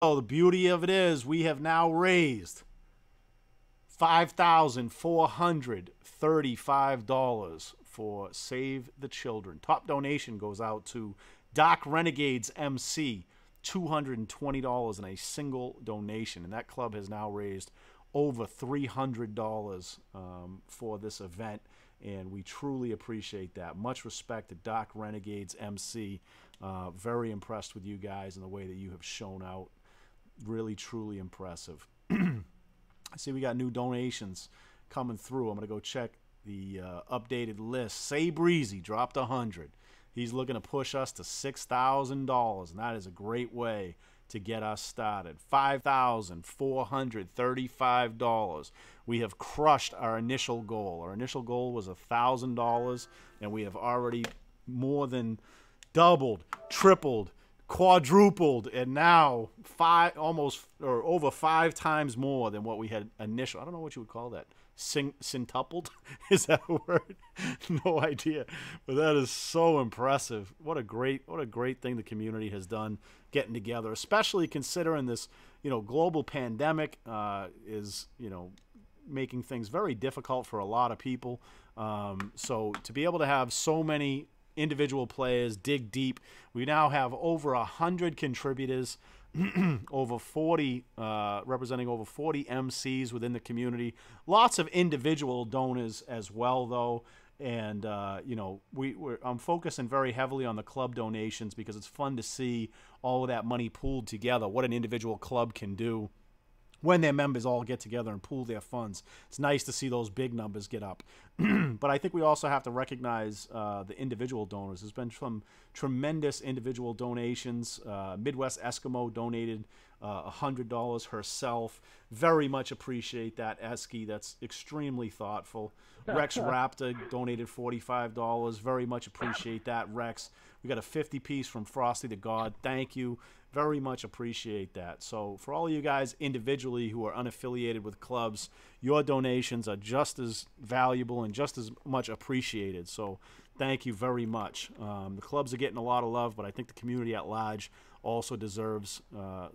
So the beauty of it is we have now raised $5,435 for Save the Children. Top donation goes out to Doc Renegades MC, $220 in a single donation. And that club has now raised over $300 for this event. And we truly appreciate that. Much respect to Doc Renegades MC. Very impressed with you guys and the way that you have shown out. Really, truly impressive. I see we got new donations coming through. I'm going to go check the updated list. Say Breezy dropped 100. He's looking to push us to $6,000, and that is a great way to get us started. $5,435. We have crushed our initial goal. Our initial goal was $1,000, and we have already more than doubled, tripled, quadrupled, and now over 5 times more than what we had initial. I don't know what you would call that. Centupled? Is that a word? No idea. But that is so impressive. What a great thing the community has done getting together, especially considering this, global pandemic is, making things very difficult for a lot of people. So to be able to have so many individual players dig deep. We now have over 100 contributors, over 40 representing over 40 MCs within the community. Lots of individual donors as well, though. And I'm focusing very heavily on the club donations because it's fun to see all of that money pooled together. What an individual club can do when their members all get together and pool their funds. It's nice to see those big numbers get up. But I think we also have to recognize the individual donors. There's been some tremendous individual donations. Midwest Eskimo donated $100 herself. Very much appreciate that, Eski. That's extremely thoughtful. Rex Raptor donated $45. Very much appreciate that, Rex. We got a 50-piece from Frosty the God. Thank you. Very much appreciate that. So for all of you guys individually who are unaffiliated with clubs, your donations are just as valuable and just as much appreciated. So thank you very much. The clubs are getting a lot of love, but I think the community at large also deserves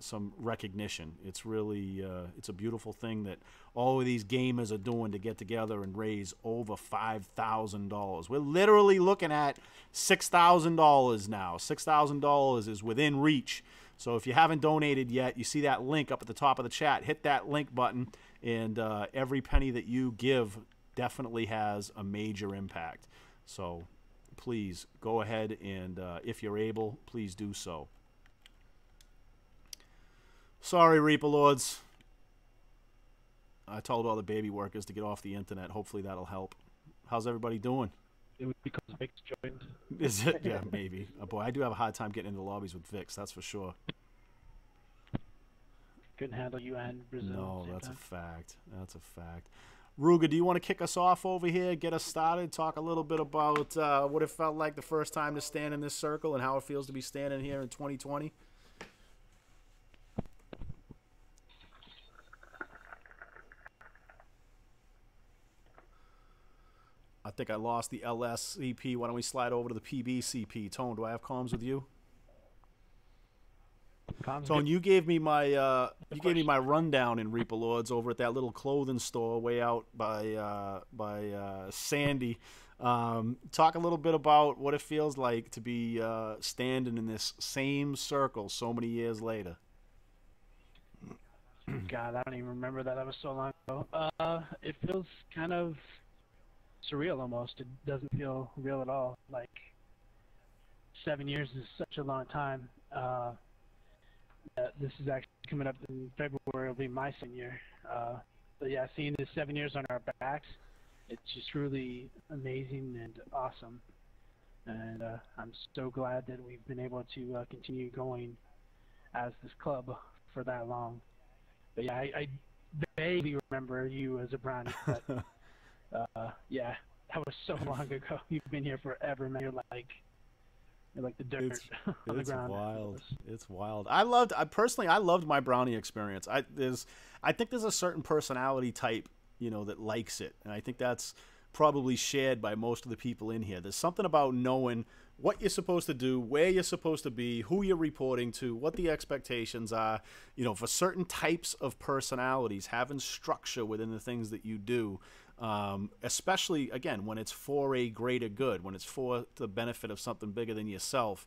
some recognition. It's really it's a beautiful thing that all of these gamers are doing to get together and raise over $5,000. We're literally looking at $6,000 now. $6,000 is within reach. So if you haven't donated yet, you see that link up at the top of the chat. Hit that link button, and every penny that you give definitely has a major impact. So please go ahead and, if you're able, please do so. Sorry, Reaper Lords. I told all the baby workers to get off the internet. Hopefully that'll help. How's everybody doing? It was because Vix joined. Is it? Yeah, maybe. Boy, I do have a hard time getting into the lobbies with Vix, that's for sure. Couldn't handle you and Brazil. No, that's a fact. That's a fact. Ruga, do you want to kick us off over here, get us started, talk a little bit about what it felt like the first time to stand in this circle and how it feels to be standing here in 2020? I think I lost the LSCP. Why don't we slide over to the PBCP? Tone, do I have comms with you? Tone, you gave me my rundown in Reaper Lords over at that little clothing store way out by Sandy. Talk a little bit about what it feels like to be standing in this same circle so many years later. God, I don't even remember that. That was so long ago. It feels kind of surreal almost. It doesn't feel real at all. Like 7 years is such a long time. This is actually coming up in February. It'll be my senior. But yeah, seeing the 7 years on our backs, it's just truly amazing and awesome. And I'm so glad that we've been able to continue going as this club for that long. But yeah, I vaguely remember you as a brownie, but yeah, that was so long ago. You've been here forever, man. You're like the dirt on the ground. It's wild. It's wild. I personally loved my brownie experience. I think there's a certain personality type, that likes it, and I think that's probably shared by most of the people in here. There's something about knowing what you're supposed to do, where you're supposed to be, who you're reporting to, what the expectations are. You know, for certain types of personalities, having structure within the things that you do, especially, again, when it's for a greater good, when it's for the benefit of something bigger than yourself.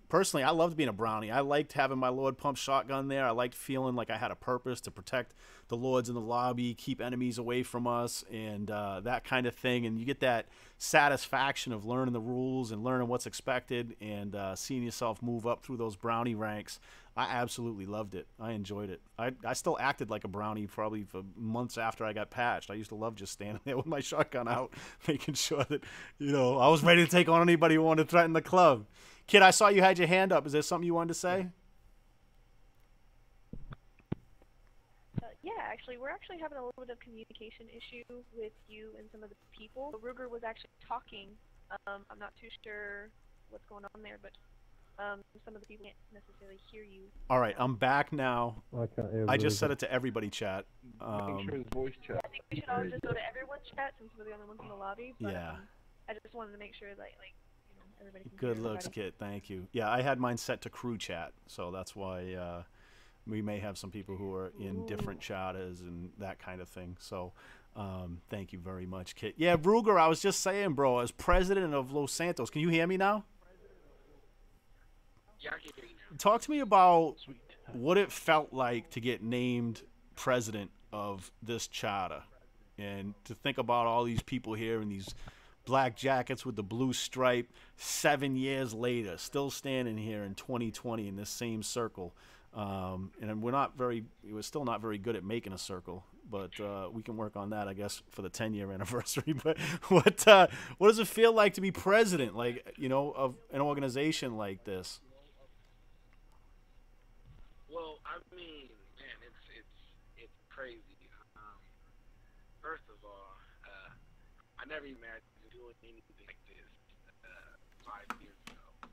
Personally, I loved being a brownie. I liked having my Lord pump shotgun there. I liked feeling like I had a purpose to protect the Lords in the lobby, keep enemies away from us, and that kind of thing. And you get that satisfaction of learning the rules and learning what's expected and seeing yourself move up through those brownie ranks. I absolutely loved it. I enjoyed it. I still acted like a brownie probably for months after I got patched. I used to love just standing there with my shotgun out, making sure that, you know, I was ready to take on anybody who wanted to threaten the club. Kid, I saw you had your hand up. Is there something you wanted to say? Yeah, actually, we're actually having a little bit of communication issue with you and some of the people. Ruger was actually talking. I'm not too sure what's going on there, but some of the people can't necessarily hear you. All right, I'm back now. I can't hear I just Ruger. said it to everybody, chat. Make sure his voice chat. I think we should all just go to everyone's chat since we're the only ones in the lobby. But, Yeah. I just wanted to make sure that you know, everybody can Good hear looks, everybody. Kit. Thank you. Yeah, I had mine set to crew chat, so that's why we may have some people who are in different chatters and that kind of thing. So thank you very much, Kit. Yeah, Ruger, I was just saying, bro, as president of Los Santos, can you hear me now? Yeah, I can hear you now. Talk to me about Sweet. what it felt like to get named president of this charter and to think about all these people here in these black jackets with the blue stripe 7 years later still standing here in 2020 in this same circle, and we're still not very good at making a circle, but we can work on that, I guess, for the 10-year anniversary. But what does it feel like to be president, like, you know, of an organization like this? Well, I mean, man, it's crazy. First of all, I never imagined doing anything like this 5 years ago.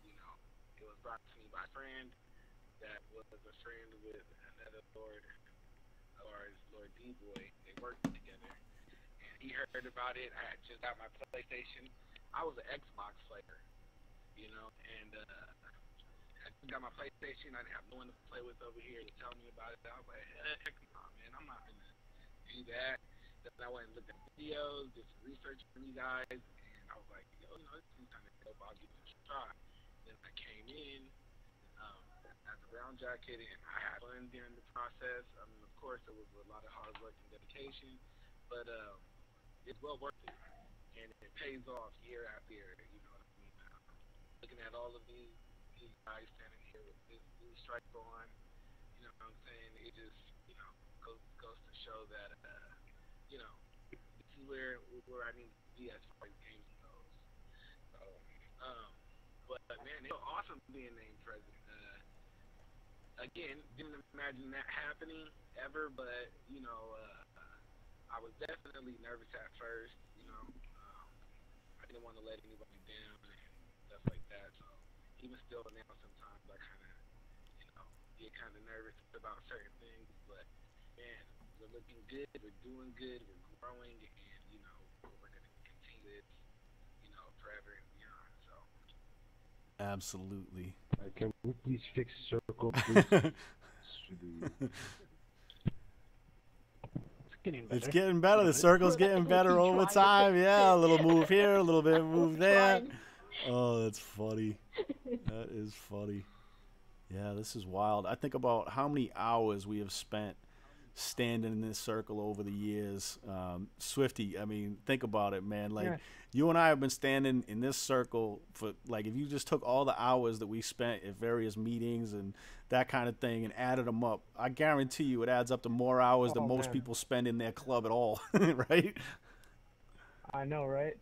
You know, it was brought to me by a friend that was a friend with another Lord, or Lord D-Boy. They worked together, and he heard about it. I had just got my PlayStation. I was an Xbox player, you know, and I got my PlayStation. I didn't have no one to play with over here. He was telling me about it. I was like, heck no, man, I'm not gonna do that. Then I went and looked at videos, did some research on you guys, and I was like, yo, you know, this seems kind of dope. I'll give it a try. Then I came in as a brown jacket, and I had fun during the process. I mean, of course, it was a lot of hard work and dedication, but it's well worth it, and it pays off year after year. You know what I mean? Looking at all of these guys standing here with this blue stripe on, you know what I'm saying? It just, you know, goes to show that, you know, this is where I need to be as far as gaming goes. So, but man, it's awesome being named president. Again, didn't imagine that happening ever, but you know, I was definitely nervous at first. You know, I didn't want to let anybody down and stuff like that. So even still now, sometimes I kind of, you know, get kind of nervous about certain things. But man, we're looking good. We're doing good. We're growing, and you know, we're gonna continue this, you know, forever and beyond. So. Absolutely. Can we please fix circle, please? It's getting better. It's getting better. The circle's getting better over time. Yeah, a little move here, a little bit of move there. Oh, that's funny. That is funny. Yeah, this is wild. I think about how many hours we have spent standing in this circle over the years. Swifty, I mean, think about it, man. Like, Yeah. you and I have been standing in this circle for, like, if you just took all the hours that we spent at various meetings and that kind of thing and added them up, I guarantee you it adds up to more hours than most man. people spend in their club at all, right? I know, right?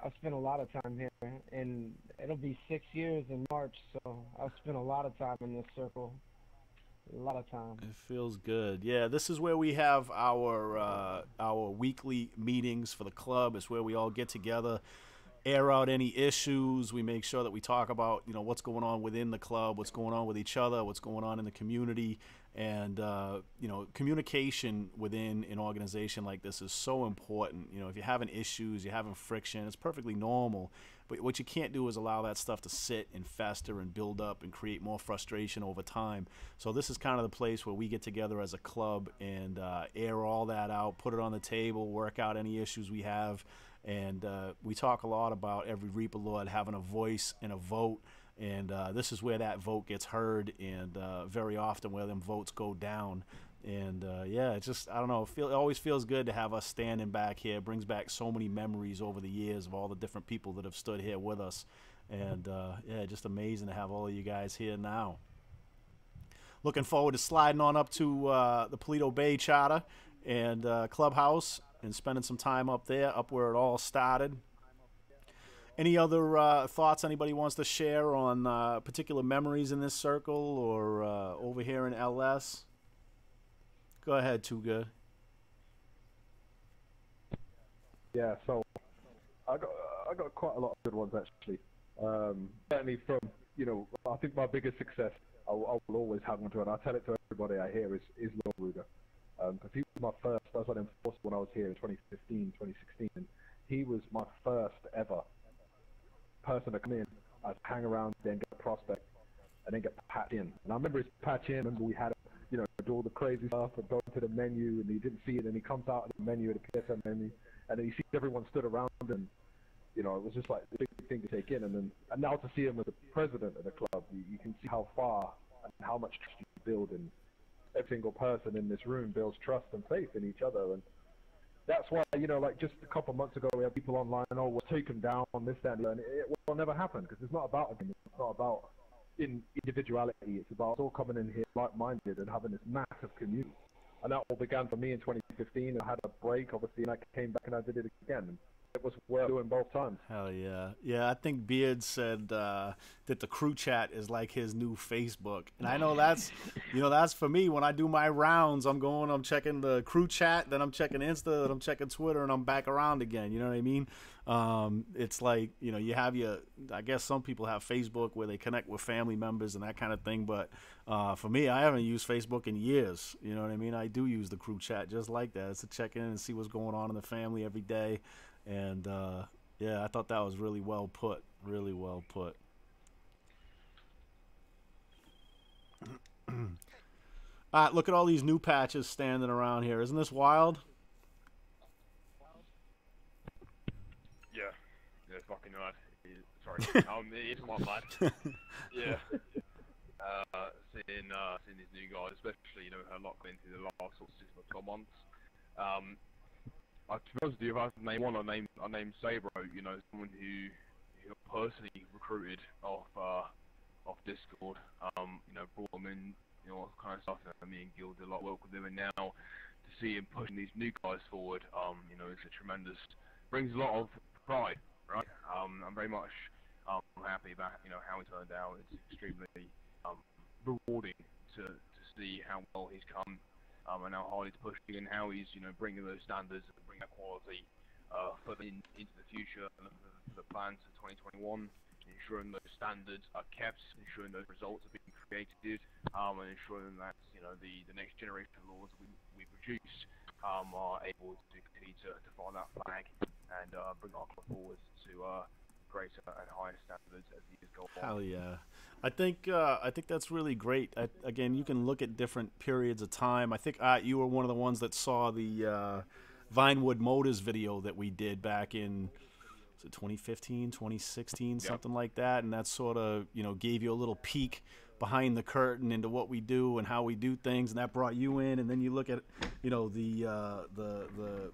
I've spent a lot of time here, and it'll be 6 years in March, so I've spent a lot of time in this circle. A lot of time. It feels good. Yeah, this is where we have our weekly meetings for the club. It's where we all get together, air out any issues. We make sure that we talk about, you know, what's going on within the club, what's going on with each other, what's going on in the community, And you know, communication within an organization like this is so important. You know, if you're having issues, you're having friction, it's perfectly normal. But what you can't do is allow that stuff to sit and fester and build up and create more frustration over time. So this is kind of the place where we get together as a club and air all that out, put it on the table, work out any issues we have. And we talk a lot about every Reaper Lord having a voice and a vote. And this is where that vote gets heard, and very often where them votes go down. And yeah, it's just, I don't know, it always feels good to have us standing back here. It brings back so many memories over the years of all the different people that have stood here with us. And yeah, just amazing to have all of you guys here now. Looking forward to sliding on up to the Paleto Bay Charter and Clubhouse and spending some time up there, up where it all started. Any other thoughts anybody wants to share on particular memories in this circle or over here in LS? Go ahead, Too Good. Yeah, so I got quite a lot of good ones actually. Certainly from, you know, I think my biggest success, I will always have one to, and I tell it to everybody I hear, is Lord Ruger. Because he was my first, I was an enforcer when I was here in 2015, 2016, and he was my first ever person to come in, I'd hang around, then get a prospect, and then get patched in. And I remember his patch in, and we had, you know, do all the crazy stuff and go to the menu, and he didn't see it, and he comes out of the menu, the PSM menu, and then he sees everyone stood around, and, you know, it was just like a big thing to take in. And now to see him as the president of the club, you can see how far and how much trust you build, and every single person in this room builds trust and faith in each other. And that's why, you know, like just a couple of months ago, we had people online, oh, we'll take him down on this, that, and it will never happen, because it's not about him. It's not about individuality. It's about us all coming in here like-minded and having this massive community. And that all began for me in 2015, and I had a break, obviously, and I came back and I did it again. And it was worth doing both times. Hell yeah. Yeah, I think Beard said that the crew chat is like his new Facebook. And I know that's, you know, that's for me. When I do my rounds, I'm checking the crew chat, then I'm checking Insta, then I'm checking Twitter, and I'm back around again. You know what I mean? It's like, you know, you have I guess some people have Facebook where they connect with family members and that kind of thing. But for me, I haven't used Facebook in years. You know what I mean? I do use the crew chat just like that. It's to check in and see what's going on in the family every day. And yeah, I thought that was really well put. Really well put. All right, look at all these new patches standing around here. Isn't this wild? Yeah, it's fucking mad. Sorry, it's quite mad. Yeah. Seeing these new guys, especially, you know, how locked into the last sort of 6 or 12 months. To be honest with you, if I name one, I name Sabro. You know, someone who personally recruited off Discord. You know, brought him in, you know, all kind of stuff. You know, me and Gil did a lot of work with him, and now to see him pushing these new guys forward, you know, it's a tremendous, brings a lot of pride, right? I'm very much happy about, you know, how he turned out. It's extremely rewarding to see how well he's come. And how hard he's pushing, and how he's, you know, bringing those standards and bringing that quality into the future and for the plans for 2021, ensuring those standards are kept, ensuring those results are being created, and ensuring that, you know, the next generation of laws we produce are able to continue to fly that flag and bring our club forward to greater and higher standards as the years go on. Hell yeah. I think that's really great. Again, you can look at different periods of time. I think you were one of the ones that saw the Vinewood Motors video that we did back in 2015, 2016, something like that, and that sort of, you know, gave you a little peek behind the curtain into what we do and how we do things, and that brought you in. And then you look at, you know, the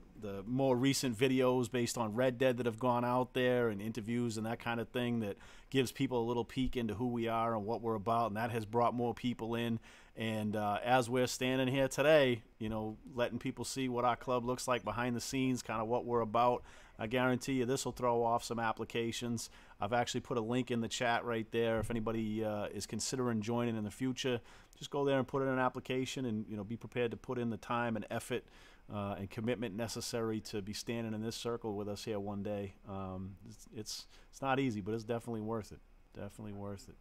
more recent videos based on Red Dead that have gone out there, and interviews and that kind of thing that gives people a little peek into who we are and what we're about, and that has brought more people in. And as we're standing here today, you know, letting people see what our club looks like behind the scenes, kind of what we're about, I guarantee you this will throw off some applications. I've actually put a link in the chat right there. If anybody is considering joining in the future, just go there and put in an application, and, you know, be prepared to put in the time and effort and commitment necessary to be standing in this circle with us here one day. It's not easy, but it's definitely worth it. Definitely worth it.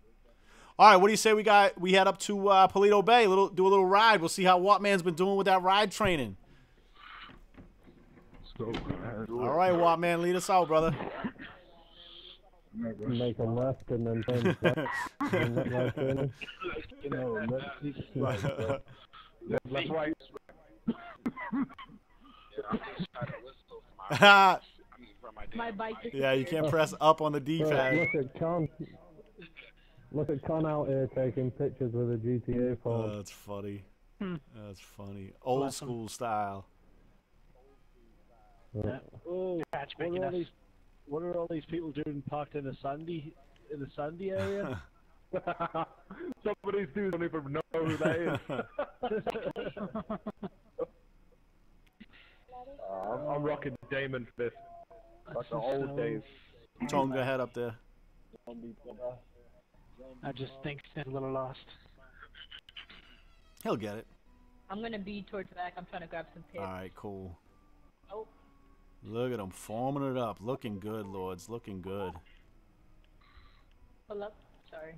All right, what do you say we head up to Paleto Bay, do a little ride. We'll see how Wattman's been doing with that ride training. So, All right, Wattman, lead us out, brother. Make a left and then turn left in. you know, right, bro. Left, right. I'm just trying to whistle for my, for my bike. Yeah, you can't press up on the D-pad. Look at Con out here taking pictures with a GTA phone. That's funny. That's funny. Old school style. Oh, Matchmaking us. what are all these people doing parked in the sandy area? Some of these dudes don't even know who that is. I'm rocking Damon Fist. Like the old days. Tone, go ahead up there. I just think he's a little lost. He'll get it. I'm gonna be towards the back. I'm trying to grab some pics. All right, cool. Oh. Look at him forming it up. Looking good, Lords. Looking good. Pull up. Sorry.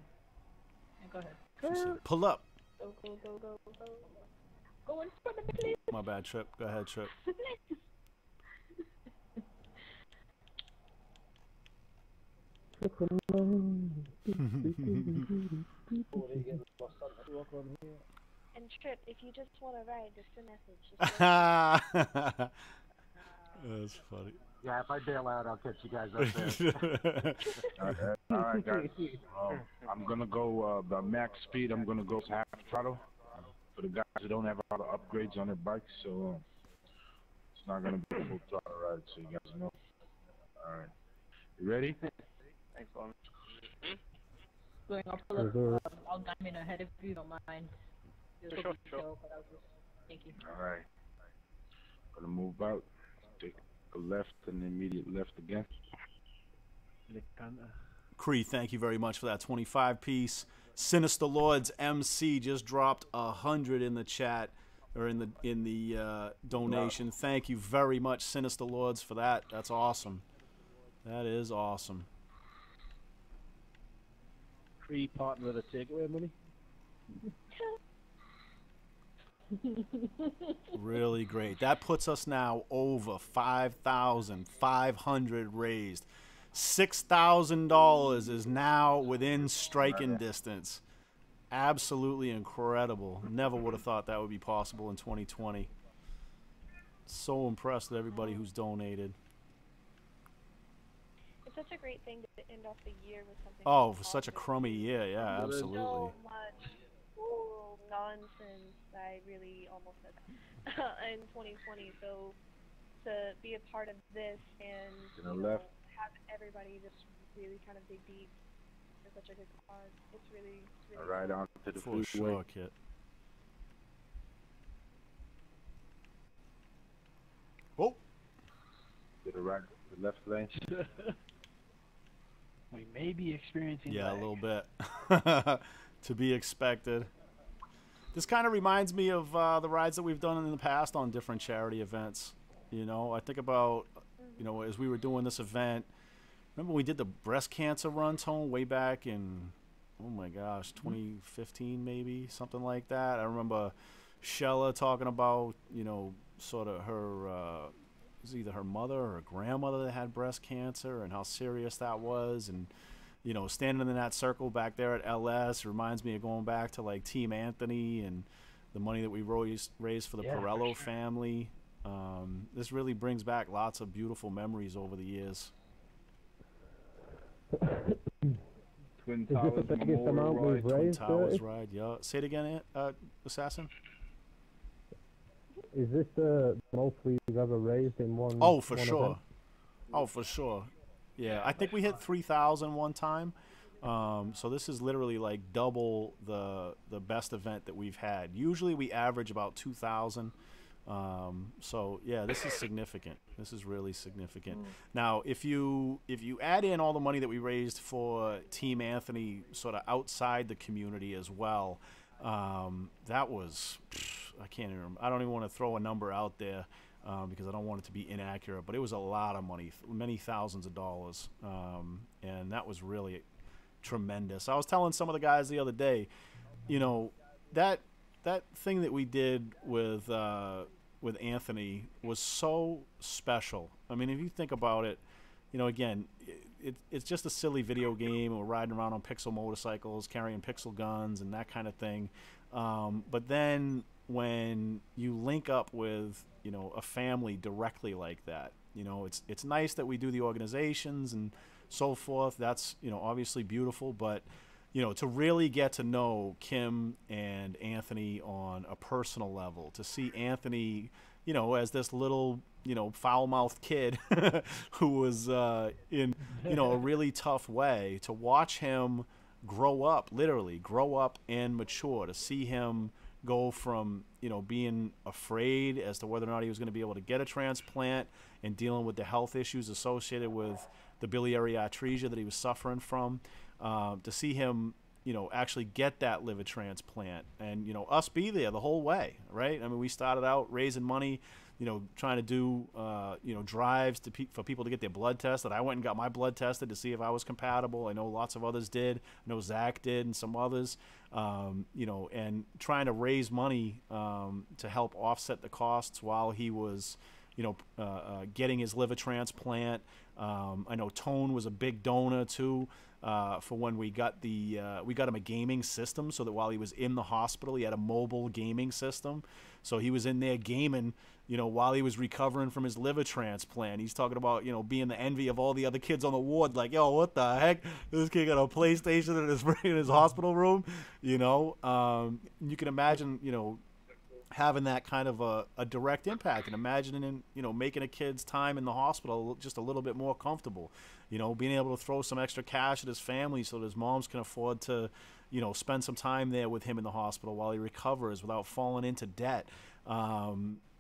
Yeah, go ahead. She said, pull up. Go, go, go, go, go. Go in front of me, please. My bad, Trip. Go ahead, Trip. And Trip, if you just want to ride, just a message. That's funny. Yeah, if I bail out, I'll catch you guys up there. All right, guys. I'm gonna go the max speed. I'm gonna go half throttle for the guys who don't have a lot of upgrades on their bikes, so it's not gonna be a full throttle ride. So you guys know. All right, you ready? Thanks, Norman. Going, I'll pull up. I'll diamond ahead if you don't mind. Sure. But I'll just, thank you. All right. Gonna move out. Take a left and immediate left again. Cree, thank you very much for that 25 piece. Sinister Lords MC just dropped 100 in the chat or in the donation. Wow. Thank you very much, Sinister Lords, for that. That's awesome. That is awesome. Cree partner with the takeaway money. Really great. That puts us now over 5,500 raised. $6,000 is now within striking distance. Absolutely incredible. Never would have thought that would be possible in 2020. So impressed with everybody who's donated. It's such a great thing to end off the year with something. Oh, for such a crummy year. Yeah, absolutely. So much nonsense. I really almost said that in 2020. So to be a part of this and have everybody just really kind of dig deep for such a good cause, it's really all right, on to the for sure, Kit. Oh, to the right, the left lane. We may be experiencing a lag. little bit. To be expected. This kind of reminds me of the rides that we've done in the past on different charity events. You know, I think about, you know, as we were doing this event, remember we did the breast cancer run, Tone, way back in, oh my gosh, 2015 maybe, something like that. I remember Shella talking about, you know, sort of her, it was either her mother or her grandmother that had breast cancer and how serious that was. And, you know, standing in that circle back there at LS reminds me of going back to like Team Anthony and the money that we raised for the Pirello family. This really brings back lots of beautiful memories over the years. Twin Towers Memorial Ride. Twin Towers Ride, yeah. Say it again, Assassin. Is this the most we've ever raised in one? Oh, for one sure. event? Oh, for sure. Yeah, I think we hit 3,000 one time. So this is literally like double the best event that we've had. Usually we average about 2,000. So yeah, this is significant. This is really significant. Now, if you add in all the money that we raised for Team Anthony, sort of outside the community as well, that was, I can't even. I don't even want to throw a number out there. Because I don't want it to be inaccurate, but it was a lot of money, many thousands of dollars, and that was really tremendous. I was telling some of the guys the other day, you know, that thing that we did with Anthony was so special. I mean, if you think about it, you know, again, it's just a silly video game. We're riding around on pixel motorcycles, carrying pixel guns, and that kind of thing. But then when you link up with, you know, a family directly like that, you know, it's nice that we do the organizations and so forth. That's, you know, obviously beautiful, but you know, to really get to know Kim and Anthony on a personal level, to see Anthony, you know, as this little, you know, foul-mouthed kid who was in, you know, a really tough way, to watch him grow up, literally grow up and mature, to see him go from, you know, being afraid as to whether or not he was going to be able to get a transplant and dealing with the health issues associated with the biliary atresia that he was suffering from, to see him, you know, actually get that liver transplant, and, you know, us be there the whole way, right? I mean, we started out raising money, you know, trying to do, you know, drives for people to get their blood tested. I went and got my blood tested to see if I was compatible. I know lots of others did. I know Zach did and some others, you know, and trying to raise money to help offset the costs while he was, you know, getting his liver transplant. I know Tone was a big donor too. For when we got him a gaming system, so that while he was in the hospital, he had a mobile gaming system. So he was in there gaming, you know, while he was recovering from his liver transplant. He's talking about, you know, being the envy of all the other kids on the ward. Like, yo, what the heck? This kid got a PlayStation in his hospital room, you know. You can imagine, you know, having that kind of a direct impact, and imagining, you know, making a kid's time in the hospital just a little bit more comfortable, you know, being able to throw some extra cash at his family so that his moms can afford to, you know, spend some time there with him in the hospital while he recovers without falling into debt.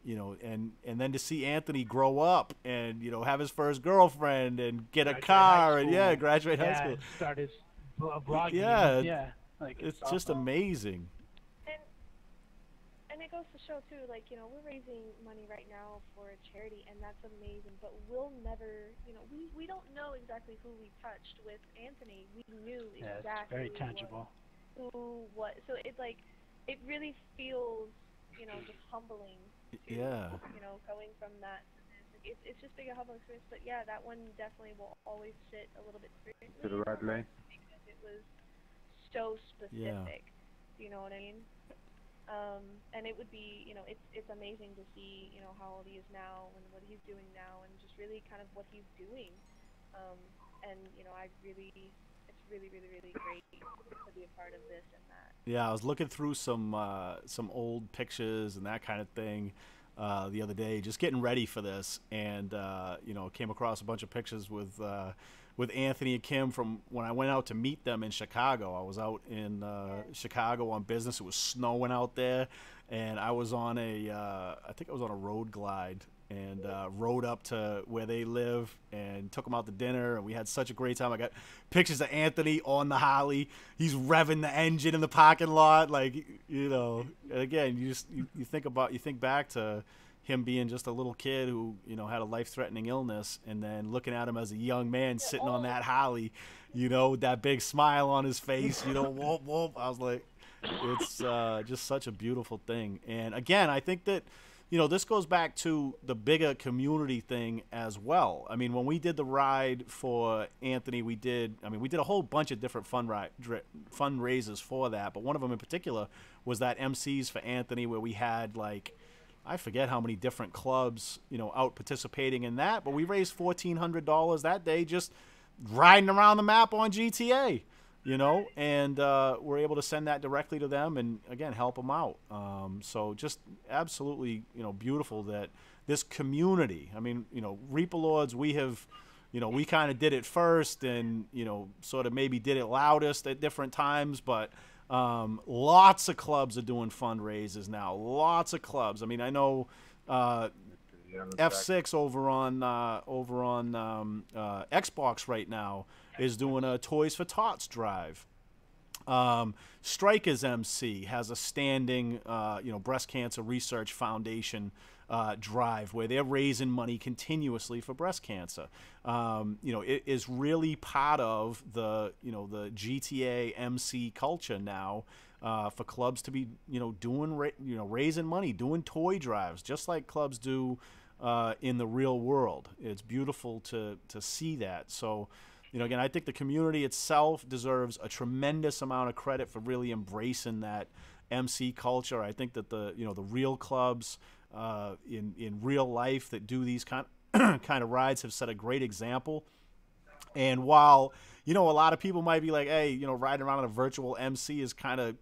You know, and then to see Anthony grow up and, you know, have his first girlfriend and get a car and graduate high school. Start his vlog. Yeah, like it's just amazing. And it goes to show too, like, you know, we're raising money right now for a charity, and that's amazing. But we'll never, you know, we don't know exactly who we touched with Anthony. We knew exactly. It's very tangible. Who, what? So it's like, it really feels, you know, just humbling. To, you know, going from that to this. It's just big a humbling experience. But yeah, that one definitely will always sit a little bit differently. To the right lane. Because it was so specific. You know what I mean? And it would be, you know, it's amazing to see, you know, how old he is now and what he's doing now, and just really kind of what he's doing. And, you know, it's really, really, really great to be a part of this and that. Yeah, I was looking through some old pictures and that kind of thing the other day, just getting ready for this, and you know, came across a bunch of pictures with Anthony and Kim from when I went out to meet them in Chicago. I was out in Chicago on business. It was snowing out there, and I was on I think I was on a road glide, and rode up to where they live and took them out to dinner, and we had such a great time. I got pictures of Anthony on the Harley. He's revving the engine in the parking lot, like, you know. And again, you think back to him being just a little kid who, you know, had a life-threatening illness, and then looking at him as a young man sitting on that Harley, you know, with that big smile on his face, you know, whoop, whoop. I was like, it's just such a beautiful thing. And again, I think that, you know, this goes back to the bigger community thing as well. I mean, when we did the ride for Anthony, we did a whole bunch of different fundraisers for that, but one of them in particular was that MCs for Anthony, where we had, like, I forget how many different clubs, you know, out participating in that, but we raised $1,400 that day just riding around the map on GTA, you know, and we're able to send that directly to them and, again, help them out. So just absolutely, you know, beautiful that this community, I mean, you know, Reaper Lords, we have, you know, we kind of did it first and, you know, sort of maybe did it loudest at different times, but lots of clubs are doing fundraisers now. Lots of clubs. I mean, I know F6 over on Xbox right now is doing a Toys for Tots drive. Strikers MC has a standing, Breast Cancer Research Foundation drive where they're raising money continuously for breast cancer. It is really part of the GTA MC culture now, for clubs to be, raising money, doing toy drives, just like clubs do in the real world. It's beautiful to see that. So, again, I think the community itself deserves a tremendous amount of credit for really embracing that MC culture. I think that the real clubs in real life that do these kind of rides have set a great example. And while a lot of people might be like, hey, riding around on a virtual MC is kind of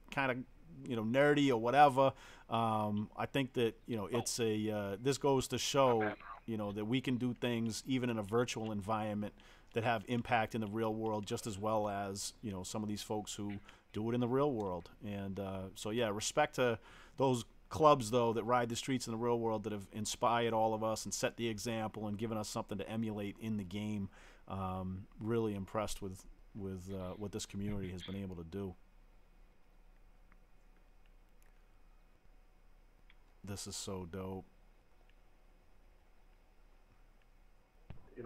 nerdy or whatever. I think that it's this goes to show that we can do things even in a virtual environment that have impact in the real world just as well as some of these folks who do it in the real world. And so yeah, respect to those clubs though that ride the streets in the real world that have inspired all of us and set the example and given us something to emulate in the game. Really impressed with what this community has been able to do. This is so dope.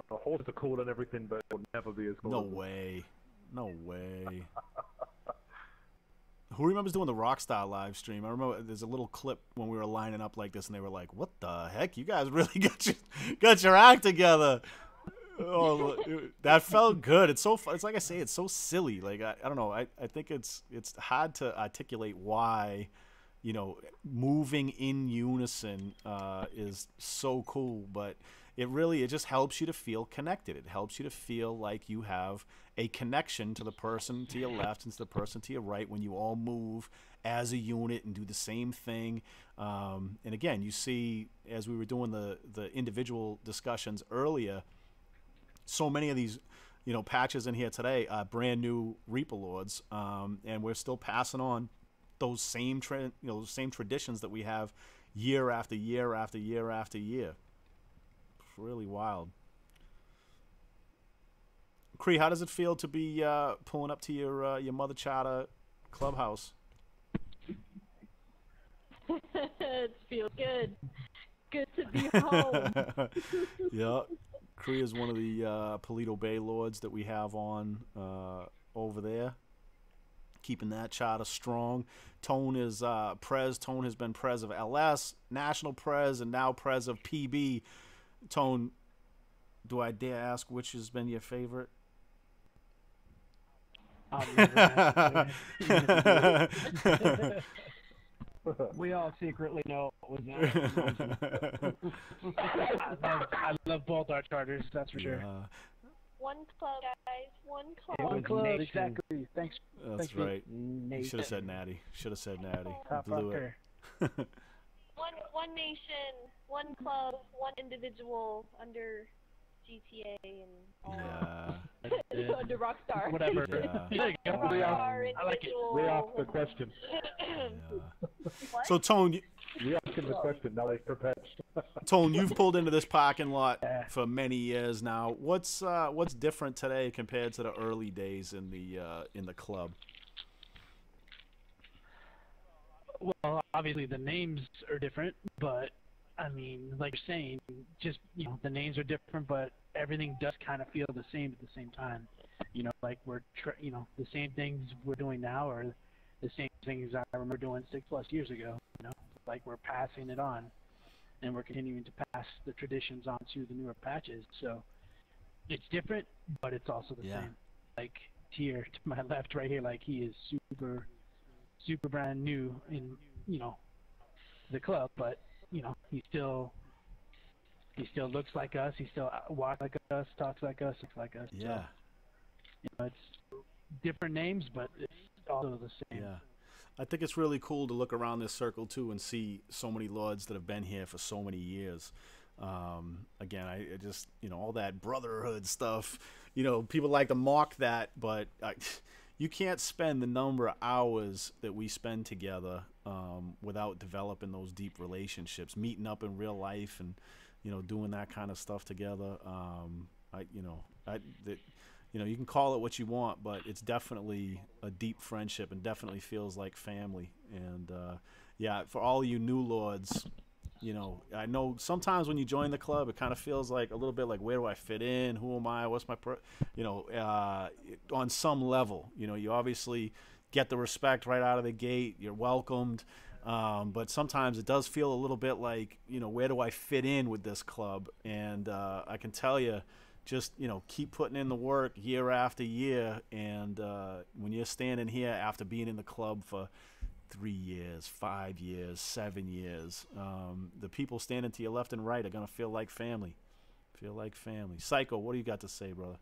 The horses are cool and everything, but it will never be as cool. No way. No way. Who remembers doing the Rockstar live stream? I remember there's a little clip when we were lining up like this, and they were like, "What the heck? You guys really got your act together." Oh, that felt good. It's so fun. It's like I say, it's so silly. Like I don't know. I think it's hard to articulate why, moving in unison is so cool, but it just helps you to feel connected. It helps you to feel like you have a connection to the person to your left and to the person to your right when you all move as a unit and do the same thing. And again, you see, as we were doing the individual discussions earlier, so many of these, patches in here today are brand new Reaper Lords, and we're still passing on those same same traditions that we have year after year after year after year. It's really wild. Cree, how does it feel to be pulling up to your Mother Charter clubhouse? It feels good. Good to be home. Yeah. Cree is one of the Paleto Bay Lords that we have on over there, keeping that charter strong. Tone is Prez. Tone has been Prez of LS, National Prez, and now Prez of PB. Tone, do I dare ask which has been your favorite? We all secretly know it was that. I love both our charters, that's for sure. One club, guys. One club. One club, exactly. Thanks. That's thanks, right. Nate. You should have said Natty. Should have said Natty. Top Blew it. One nation, one club, one individual under GTA and all Yeah. Under Rockstar. Whatever. Yeah. I like it. We asked the question. So Tone, We asked him the question. Now they prepared. Tone, you've pulled into this parking lot for many years now. What's different today compared to the early days in the club? Well, obviously the names are different, but I mean, like you're saying, just the names are different, but everything does kind of feel the same at the same time. Like we're the same things we're doing now are the same things I remember doing 6+ years ago. Like we're passing it on, and we're continuing to pass the traditions on to the newer patches. So it's different, but it's also the same. Like Tier to my left, right here, like he is super brand new in the club, but he still looks like us, he still walks like us, talks like us, looks like us. Yeah. So, it's different names, but it's also the same. Yeah. I think it's really cool to look around this circle too and see so many lords that have been here for so many years. Again, I just all that brotherhood stuff. People like to mock that, but you can't spend the number of hours that we spend together without developing those deep relationships, meeting up in real life, and doing that kind of stuff together. you know, you can call it what you want, but it's definitely a deep friendship and definitely feels like family. And yeah, for all you new lords, you know, I know sometimes when you join the club, it kind of feels like a little bit like, where do I fit in? Who am I? What's my, you know, on some level, you know, you obviously get the respect right out of the gate. You're welcomed. But sometimes it does feel a little bit like, you know, where do I fit in with this club? And I can tell you, just, you know, keep putting in the work year after year. And when you're standing here after being in the club for 3 years, 5 years, 7 years, the people standing to your left and right are going to feel like family. Feel like family. Psycho, what do you got to say, brother?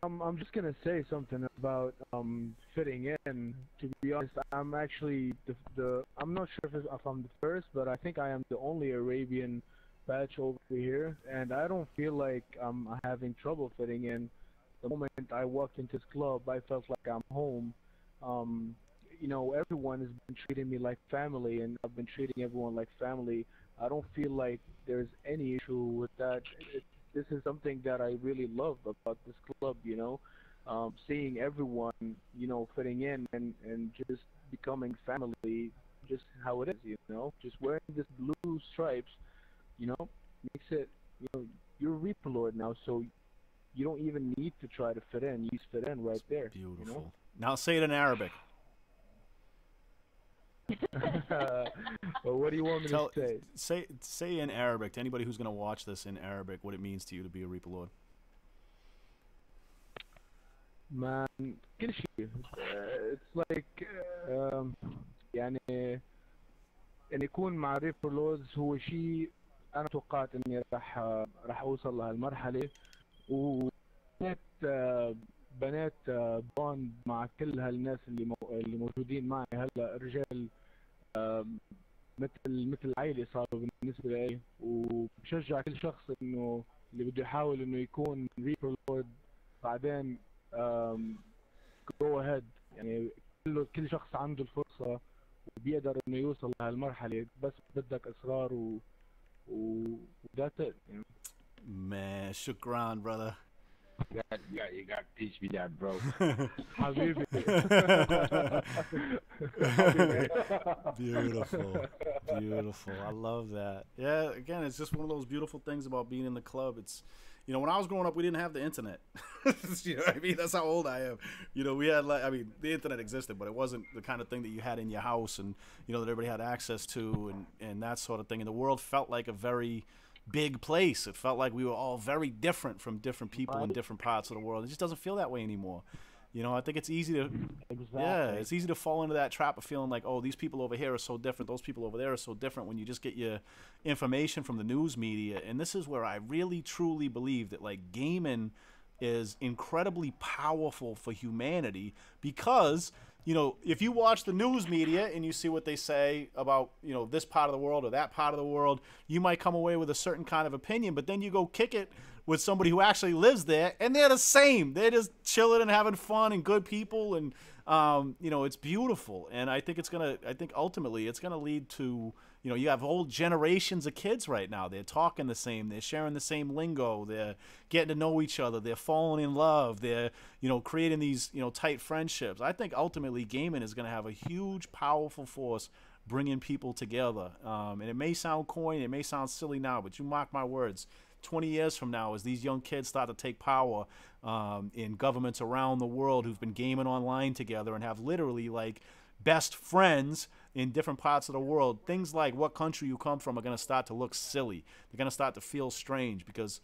I'm just gonna say something about fitting in. To be honest, I'm actually I'm not sure if I'm the first, but I think I am the only Arabian batch over here, and I don't feel like I'm having trouble fitting in. The moment I walked into this club, I felt like I'm home. Um, you know, everyone has been treating me like family, and I've been treating everyone like family. I don't feel like there's any issue with that. This is something that I really love about this club, you know, seeing everyone, you know, fitting in and just becoming family, just how it is, you know, just wearing this blue stripes, you know, makes it, you know, you're a Reaper Lord now, so you don't even need to try to fit in. You just fit in right there. Beautiful. You know? Now say it in Arabic. Well, what do you want me to say? Say in Arabic to anybody who's going to watch this in Arabic what it means to you to be a Reaper Lord. Man, كل شيء. It's like يعني ان يكون مع ريبر لوردز هو شيء انا توقعت اني راح اوصل لهالمرحله وبنيت بنيت بوند مع كل هالناس اللي موجودين معي هلا رجال مثل عائله صاروا بالنسبه لي وبشجع كل شخص انه اللي بده يحاول انه يكون ريبر لورد بعدين جو اهيد يعني كل شخص عنده الفرصه وبيقدر انه يوصل لهالمرحله بس بدك اصرار وذات يعني. Man, shukran, brother. You got to teach me that, bro. حبيبي. Beautiful. I love that. Yeah, again, it's just one of those beautiful things about being in the club. It's, you know, when I was growing up, we didn't have the internet. You know what I mean? That's how old I am. You know, we had, like, I mean, the internet existed, but it wasn't the kind of thing that you had in your house and, you know, that everybody had access to and that sort of thing. And the world felt like a very big place. It felt like we were all very different from different people in different parts of the world. It just doesn't feel that way anymore. You know, I think it's easy to, yeah, it's easy to fall into that trap of feeling like, oh, these people over here are so different, those people over there are so different when you just get your information from the news media. And this is where I really, truly believe that, like, gaming is incredibly powerful for humanity because, you know, if you watch the news media and you see what they say about, you know, this part of the world or that part of the world, you might come away with a certain kind of opinion, but then you go kick it with somebody who actually lives there and they're the same. They're just chilling and having fun and good people. And, you know, it's beautiful. And I think I think ultimately it's going to lead to, you know, you have whole generations of kids right now. They're talking the same. They're sharing the same lingo. They're getting to know each other. They're falling in love. They're, you know, creating these, you know, tight friendships. I think ultimately gaming is going to have a huge, powerful force bringing people together. And it may sound corny. It may sound silly now, but you mark my words. 20 years from now, as these young kids start to take power in governments around the world who've been gaming online together and have literally, like, best friends in different parts of the world, things like what country you come from are going to start to look silly. They're going to start to feel strange because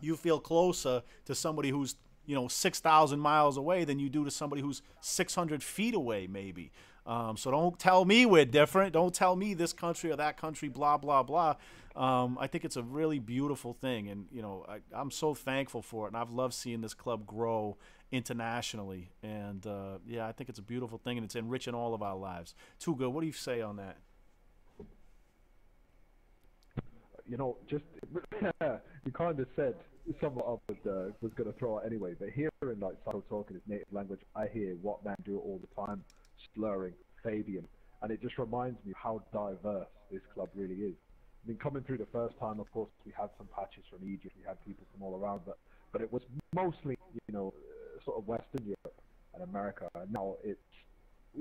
you feel closer to somebody who's, you know, 6,000 miles away than you do to somebody who's 600 feet away, maybe. So don't tell me we're different. Don't tell me this country or that country, blah, blah, blah. I think it's a really beautiful thing. And, you know, I'm so thankful for it. And I've loved seeing this club grow internationally. And, yeah, I think it's a beautiful thing. And it's enriching all of our lives. Too Good, what do you say on that? You know, just you kind of said somewhat I was going to throw out anyway, but hearing like Sado talk in his native language, I hear what man do it all the time, slurring, Fabian, and it just reminds me how diverse this club really is. I mean, coming through the first time, of course, we had some patches from Egypt, we had people from all around, but it was mostly, sort of Western Europe and America. And now we've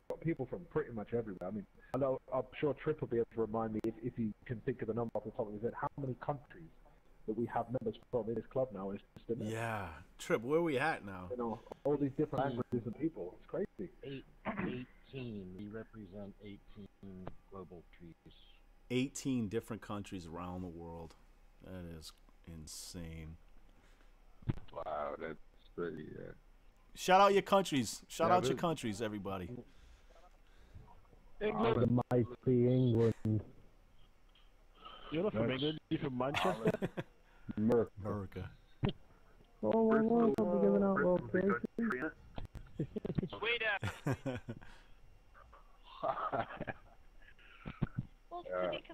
got people from pretty much everywhere. I mean, I'm sure Trip will be able to remind me if he can think of the number off the top of his head, how many countries that we have members from in this club now. It's just yeah, Trip, where are we at now? All these different languages and people. It's crazy. 18. We represent 18 global trees. 18 different countries around the world. That is insane. Wow, that's pretty. Shout out your countries. Shout out your countries, everybody. England. The mighty England. You're not from England. You're from Manchester. America. Oh, I'll be giving out world places. Sweden.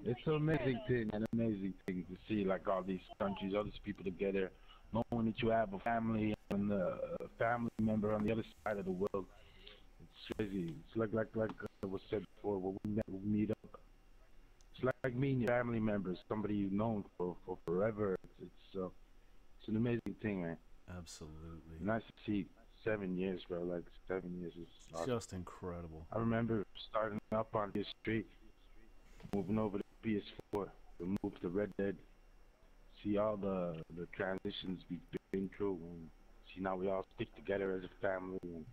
It's an amazing thing to see, like all these countries, all these people together, knowing that you have a family and a family member on the other side of the world. It's crazy. It's like was said before, when we meet up. It's like meeting your family members, somebody you've known for forever. It's an amazing thing, man. Absolutely. Nice to see 7 years, bro. Like 7 years is awesome. Just incredible. I remember starting up on this street, moving over to PS4, to move to Red Dead, see all the transitions we've been through, and see now we all stick together as a family and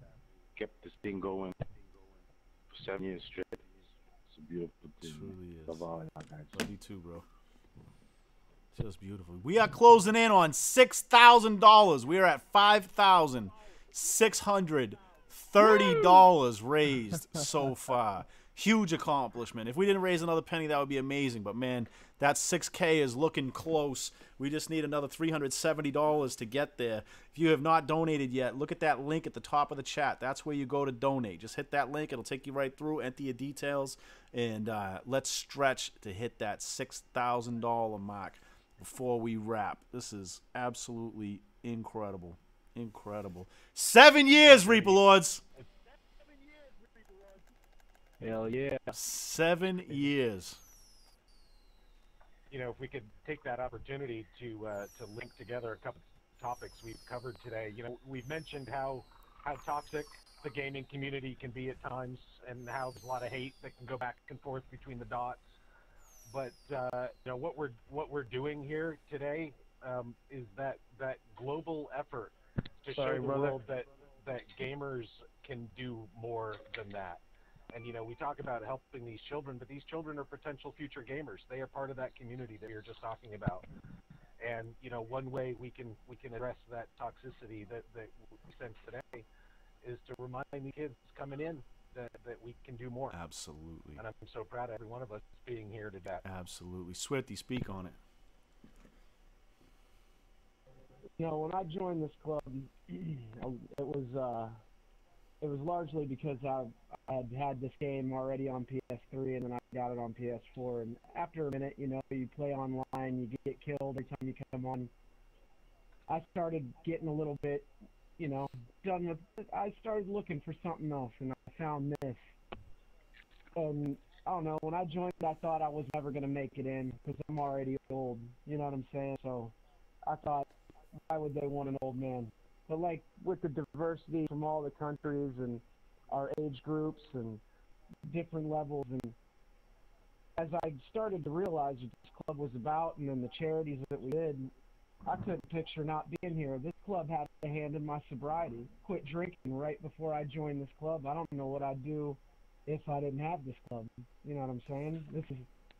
kept this thing going for 7 years straight. It's a beautiful thing. It truly is. Love all y'all guys. Love you too, bro. Just beautiful. We are closing in on $6,000. We are at $5,630 raised so far. Huge accomplishment. If we didn't raise another penny, that would be amazing. But, man, that 6K is looking close. We just need another $370 to get there. If you have not donated yet, look at that link at the top of the chat. That's where you go to donate. Just hit that link. It'll take you right through. Enter your details. And let's stretch to hit that $6,000 mark before we wrap. This is absolutely incredible. Incredible. 7 years, Reaper Lords. Hell yeah. 7 years. You know, if we could take that opportunity to link together a couple of topics we've covered today. You know, we've mentioned how toxic the gaming community can be at times, and how there's a lot of hate that can go back and forth between the dots. But you know, what we're doing here today is that global effort to show the world that gamers can do more than that. And you know, we talk about helping these children, but these children are potential future gamers. They are part of that community that we were just talking about. And you know, one way we can address that toxicity that we sense today is to remind the kids coming in that we can do more. Absolutely. And I'm so proud of every one of us being here today. Absolutely. Swifty, speak on it. You know, when I joined this club, it was largely because I had this game already on PS3, and then I got it on PS4. And after a minute, you know, you play online, you get killed every time you come on. I started getting a little bit, you know, done with it. I started looking for something else, and I found this. And I don't know, when I joined, I thought I was never going to make it in because I'm already old. You know what I'm saying? So I thought, why would they want an old man? But like with the diversity from all the countries and our age groups and different levels, and as I started to realize what this club was about and then the charities that we did, I couldn't picture not being here. This club had a hand in my sobriety. Quit drinking right before I joined this club. I don't know what I'd do if I didn't have this club. You know what I'm saying?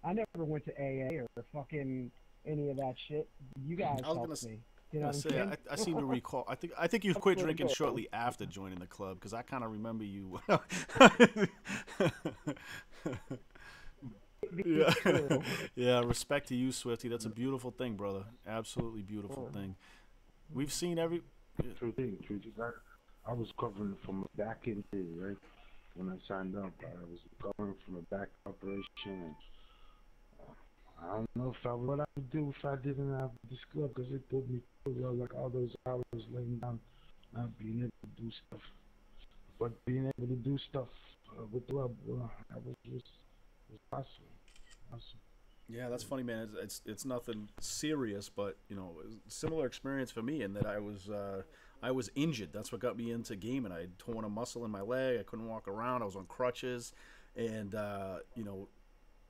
I never went to AA or fucking any of that shit. You guys helped me. You know I seem to recall. I think you quit drinking shortly after joining the club, because I kind of remember you. Yeah. Yeah. Respect to you, Swifty. That's a beautiful thing, brother. Absolutely beautiful thing. We've seen every. True thing. I was covering from a back injury, right? When I signed up, I was covering from a back operation. And, I don't know what I would do if I didn't have this club, because it put me through like all those hours laying down, not being able to do stuff. But being able to do stuff with the club, that was awesome. Yeah, that's funny, man. It's nothing serious, but you know, it was a similar experience for me in that I was injured. That's what got me into gaming. I had torn a muscle in my leg. I couldn't walk around. I was on crutches, and you know,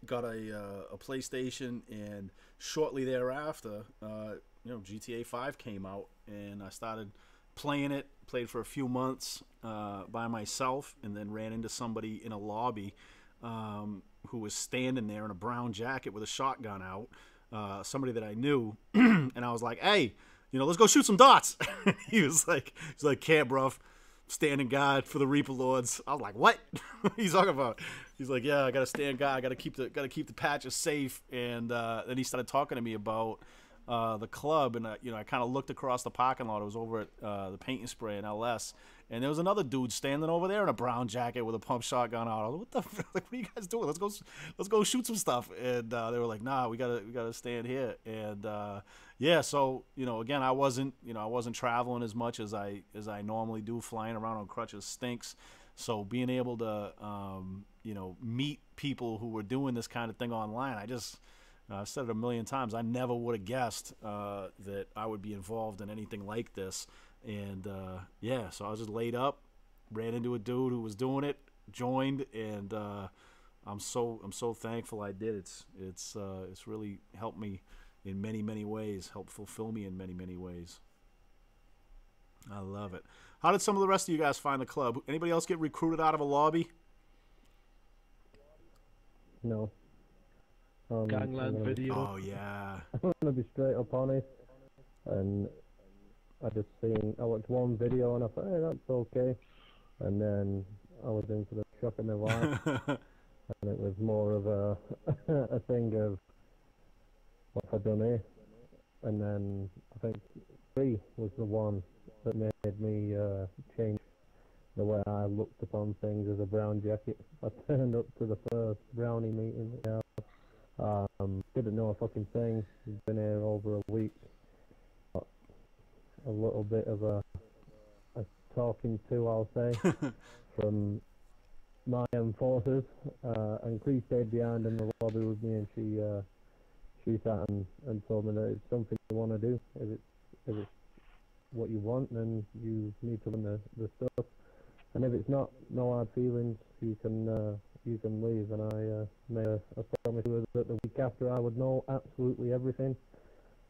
got a PlayStation, and shortly thereafter, you know, GTA 5 came out, and I started playing it. Played for a few months by myself, and then ran into somebody in a lobby who was standing there in a brown jacket with a shotgun out. Somebody that I knew, and I was like, "Hey, you know, let's go shoot some dots." He's like, "Can't, bruv. Standing guard for the Reaper Lords." I was like, "What?" He's talking about. He's like, "Yeah, I gotta stand guard. I gotta keep the patches safe." And then he started talking to me about the club, and you know, I kind of looked across the parking lot. It was over at the Paint and Spray in LS, and there was another dude standing over there in a brown jacket with a pump shotgun out. I was like, "What the? Like, what are you guys doing? Let's go shoot some stuff." And they were like, "Nah, we gotta stand here." And yeah, so you know, again, I wasn't traveling as much as I normally do. Flying around on crutches stinks. So being able to you know, meet people who were doing this kind of thing online, I've said it a million times. I never would have guessed that I would be involved in anything like this. And yeah, so I was just laid up, ran into a dude who was doing it, joined, and I'm so thankful I did. It's really helped me in many ways, helped fulfill me in many ways. I love it. How did some of the rest of you guys find the club? Anybody else get recruited out of a lobby? No. Gangland video. Oh yeah. I'm gonna be straight up honest, and I watched one video and I thought, hey, that's okay, and then I was in for the shock of my life, and it was more of a thing of what have I done here, and then I think 3 was the one that made me change the way I looked upon things as a brown jacket. I turned up to the first brownie meeting. Yeah. Didn't know a fucking thing. Been here over a week. Got a little bit of a talking to, I'll say, from my enforcers. And Cree stayed behind in the lobby with me, and she sat and told me that it's something you want to do. If it's what you want, then you need to learn the stuff. And if it's not, no hard feelings. You can leave. And I made a promise to her that the week after I would know absolutely everything.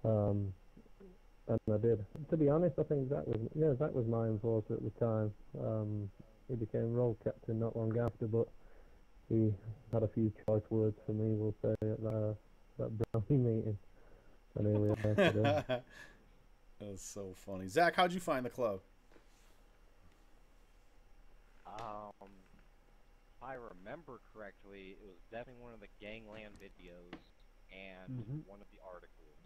And I did. To be honest, I think Zach was my enforcer at the time. He became role captain not long after, but he had a few choice words for me, we'll say, at that brownie meeting. And here we are today. That's so funny. Zach, how'd you find the club? If I remember correctly, it was definitely one of the Gangland videos and one of the articles.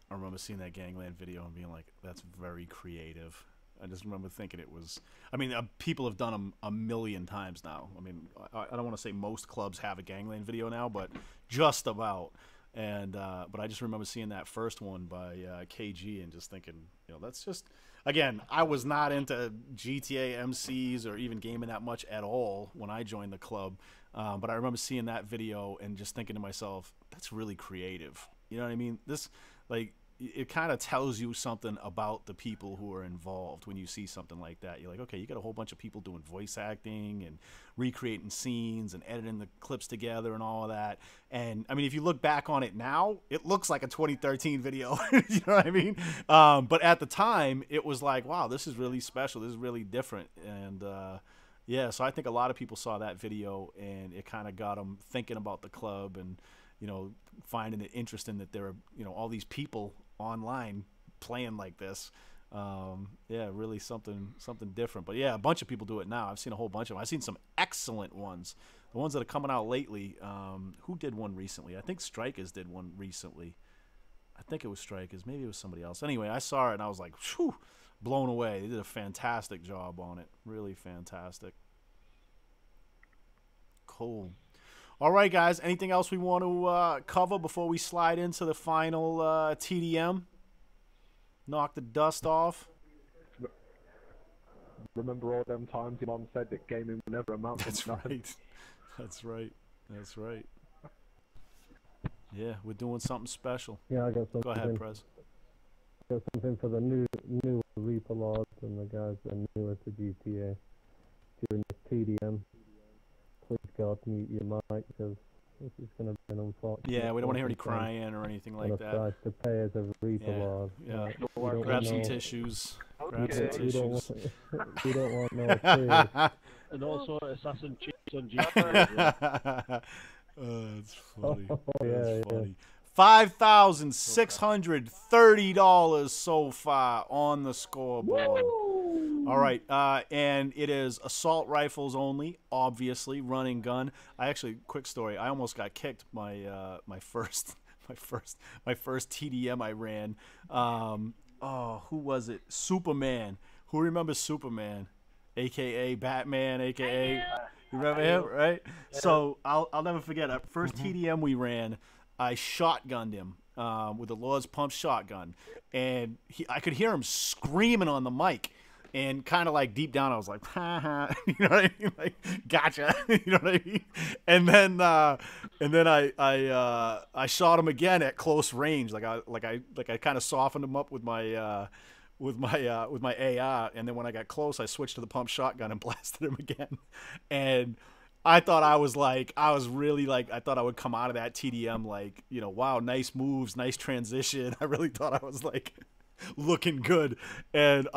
I remember seeing that Gangland video and being like, that's very creative. I just remember thinking it was, I mean, people have done them a million times now. I mean, I don't want to say most clubs have a Gangland video now, but just about. And but I just remember seeing that first one by KG and just thinking, you know, that's just, again, I was not into GTA MCs or even gaming that much at all when I joined the club. But I remember seeing that video and just thinking to myself, that's really creative. You know what I mean? This, like, it kind of tells you something about the people who are involved when you see something like that. You're like, okay, you got a whole bunch of people doing voice acting and recreating scenes and editing the clips together and all of that. And I mean, if you look back on it now, it looks like a 2013 video. You know what I mean? But at the time, it was like, wow, this is really special. This is really different. And yeah, so I think a lot of people saw that video and it kind of got them thinking about the club and, you know, finding it interesting that there are, you know, all these people online playing like this. Yeah, really something different. But yeah, a bunch of people do it now. I've seen a whole bunch of them. I've seen some excellent ones. The ones that are coming out lately. Who did one recently? I think Strikers did one recently. I think it was Strikers. Maybe it was somebody else. Anyway, I saw it and I was like, whew, blown away. They did a fantastic job on it. Really fantastic. Cool. All right, guys. Anything else we want to cover before we slide into the final TDM? Knock the dust off. Remember all them times your mom said that gaming would never amount to nothing? Right. That's right. That's right. Yeah, we're doing something special. Yeah, I got something. Go ahead, Prez. I got something for the new Reaper Lords and the guys that are newer to GTA. During this TDM, please God mute your mic because this is going to be an unfortunate. Yeah, we don't want to hear any crying or anything like that. Price to pay as a Reaper Lord. Yeah. Grab some tissues. We don't want no tears. And also Assassin Chiefs on GTA. That's funny. Oh, That's funny. $5,630 so far on the scoreboard. All right, and it is assault rifles only, obviously, running gun. Quick story. I almost got kicked my first TDM I ran. Who was it? Superman. Who remembers Superman? AKA Batman, AKA. You remember him, right? Yeah. So I'll never forget. Our first TDM we ran, I shotgunned him with a Lord's Pump shotgun, and I could hear him screaming on the mic, and kind of like deep down I was like, ha ha, you know what I mean? Like, gotcha, you know what I mean? And then I shot him again at close range, like I kind of softened him up with my. With my AR, and then when I got close, I switched to the pump shotgun and blasted him again. And I thought I thought I would come out of that TDM like, you know, wow, nice moves, nice transition. I really thought I was like looking good. And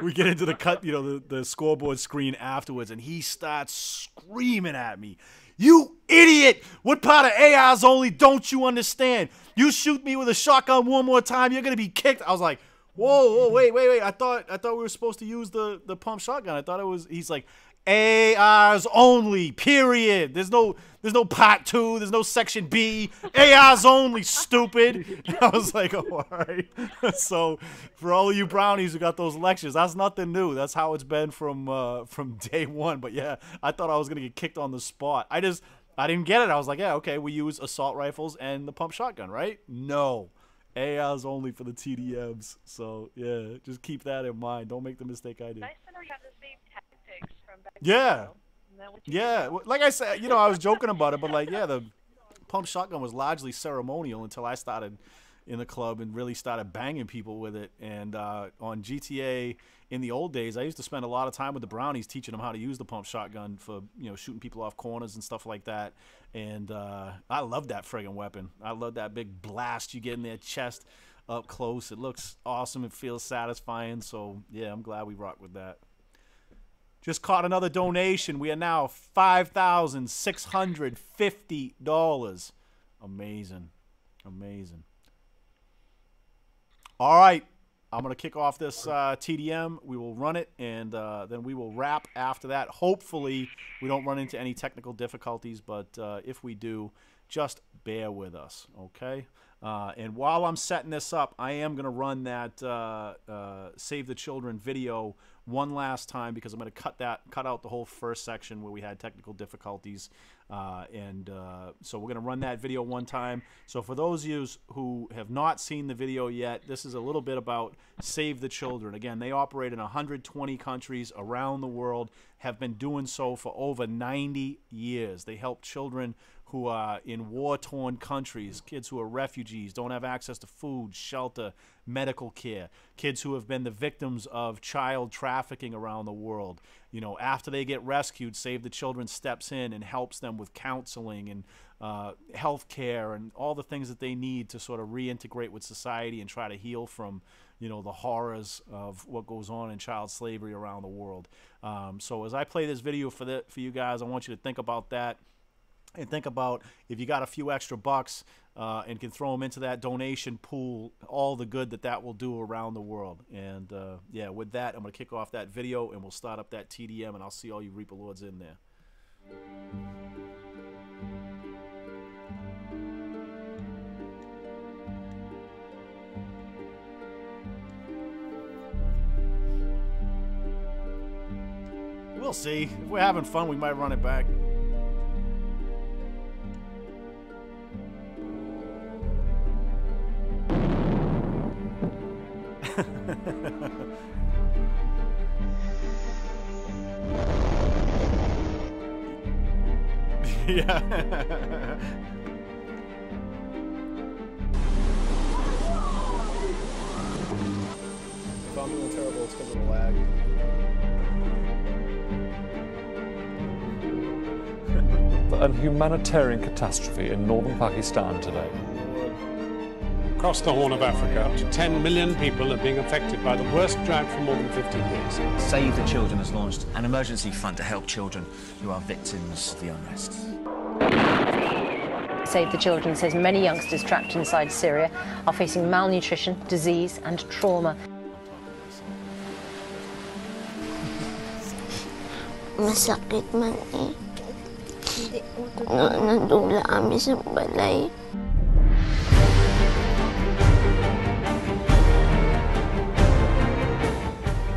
we get into the cut, you know, the scoreboard screen afterwards, and he starts screaming at me. You idiot! What part of ARs only don't you understand? You shoot me with a shotgun one more time, you're gonna be kicked. I was like, whoa, wait. I thought we were supposed to use the pump shotgun. I thought it was. He's like, ARs only. Period. There's no part 2. There's no section B. ARs only. Stupid. And I was like, oh, all right. So for all of you brownies who got those lectures, that's nothing new. That's how it's been from day one. But yeah, I thought I was gonna get kicked on the spot. I didn't get it. I was like, yeah, okay, we use assault rifles and the pump shotgun, right? No. ARs only for the TDMs. So, yeah, just keep that in mind. Don't make the mistake I did. Nice to know you have the same tactics from back Yeah. then. Yeah. Like I said, you know, I was joking about it, but, like, yeah, the pump shotgun was largely ceremonial until I started in the club and really started banging people with it. And on GTA in the old days, I used to spend a lot of time with the brownies teaching them how to use the pump shotgun for, you know, shooting people off corners and stuff like that. And I love that friggin' weapon. I love that big blast you get in their chest up close. It looks awesome. It feels satisfying. So, yeah, I'm glad we rock with that. Just caught another donation. We are now $5,650. Amazing. Amazing. All right, I'm going to kick off this TDM. We will run it, and then we will wrap after that. Hopefully, we don't run into any technical difficulties, but if we do, just bear with us, okay? And while I'm setting this up, I am going to run that Save the Children video one last time because I'm going to cut out the whole first section where we had technical difficulties. So we're going to run that video one time. So for those of you who have not seen the video yet, this is a little bit about Save the Children. Again, they operate in 120 countries around the world, have been doing so for over 90 years. They help children who are in war-torn countries, kids who are refugees, don't have access to food, shelter, medical care, kids who have been the victims of child trafficking around the world. You know, after they get rescued, Save the Children steps in and helps them with counseling and health care and all the things that they need to sort of reintegrate with society and try to heal from, you know, the horrors of what goes on in child slavery around the world. So as I play this video for you guys, I want you to think about that. And think about if you got a few extra bucks and can throw them into that donation pool, all the good that will do around the world. And yeah, with that, I'm going to kick off that video and we'll start up that TDM, and I'll see all you Reaper Lords in there. We'll see. If we're having fun, we might run it back. Yeah. If I'm doing terrible, it's because of the lag. A humanitarian catastrophe in northern Pakistan today. Across the Horn of Africa, up to 10 million people are being affected by the worst drought for more than 50 years. Save the Children has launched an emergency fund to help children who are victims of the unrest. Save the Children says many youngsters trapped inside Syria are facing malnutrition, disease and trauma. Masakit man eh. Nadula kami sa balay.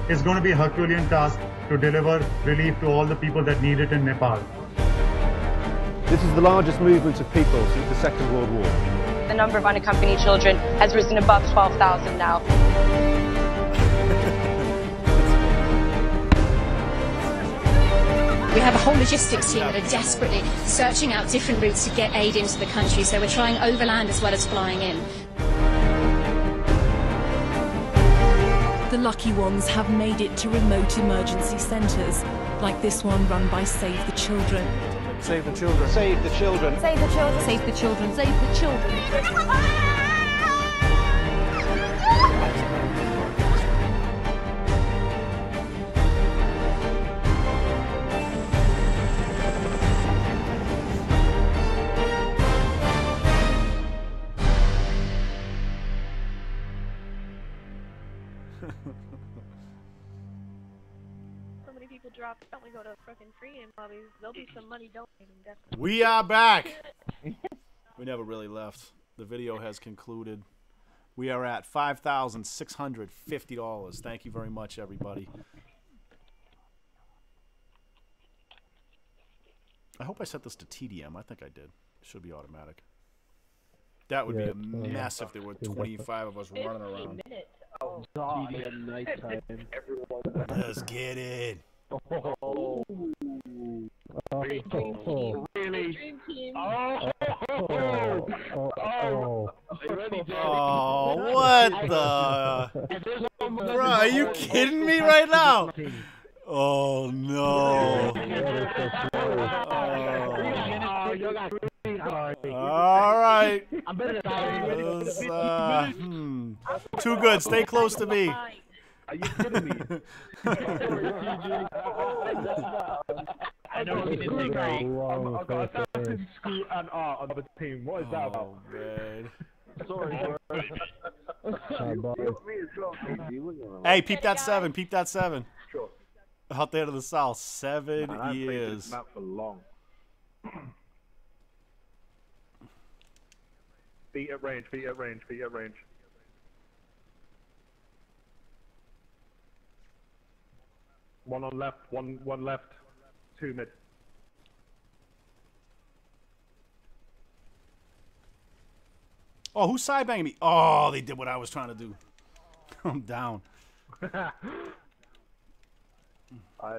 It's going to be a Herculean task to deliver relief to all the people that need it in Nepal. This is the largest movement of people since the Second World War. The number of unaccompanied children has risen above 12,000 now. We have a whole logistics team that are desperately searching out different routes to get aid into the country, so we're trying overland as well as flying in. The lucky ones have made it to remote emergency centres, like this one run by Save the Children. Save the children. Save the children. Save the children. Save the children. Save the children. So many people drop out. We go to frickin' freedom lobbies. There'll be some money donating, definitely. We are back. We never really left. The video has concluded. We are at $5,650. Thank you very much, everybody. I hope I set this to TDM. I think I did. Should be automatic. That would be a mess if there were 25 of us running around. Oh, God. TDM nighttime. Let's get it. Oh. Really? Oh, what the? Bro, are you kidding me right now? Oh, no. All right. Too good. Stay close to me. Are you kidding me? I know he didn't agree. I've got assassin, school, and art on the team. What is that about? Man. Sorry, Hey, peep that 7. Peep that 7. Sure. Out there to the south. 7 Man, I've played years. this map for long. Feet at range, feet at range, feet at range. One on left, one left, 2 mid. Oh, who's sidebanging me? Oh, they did what I was trying to do. I'm down. They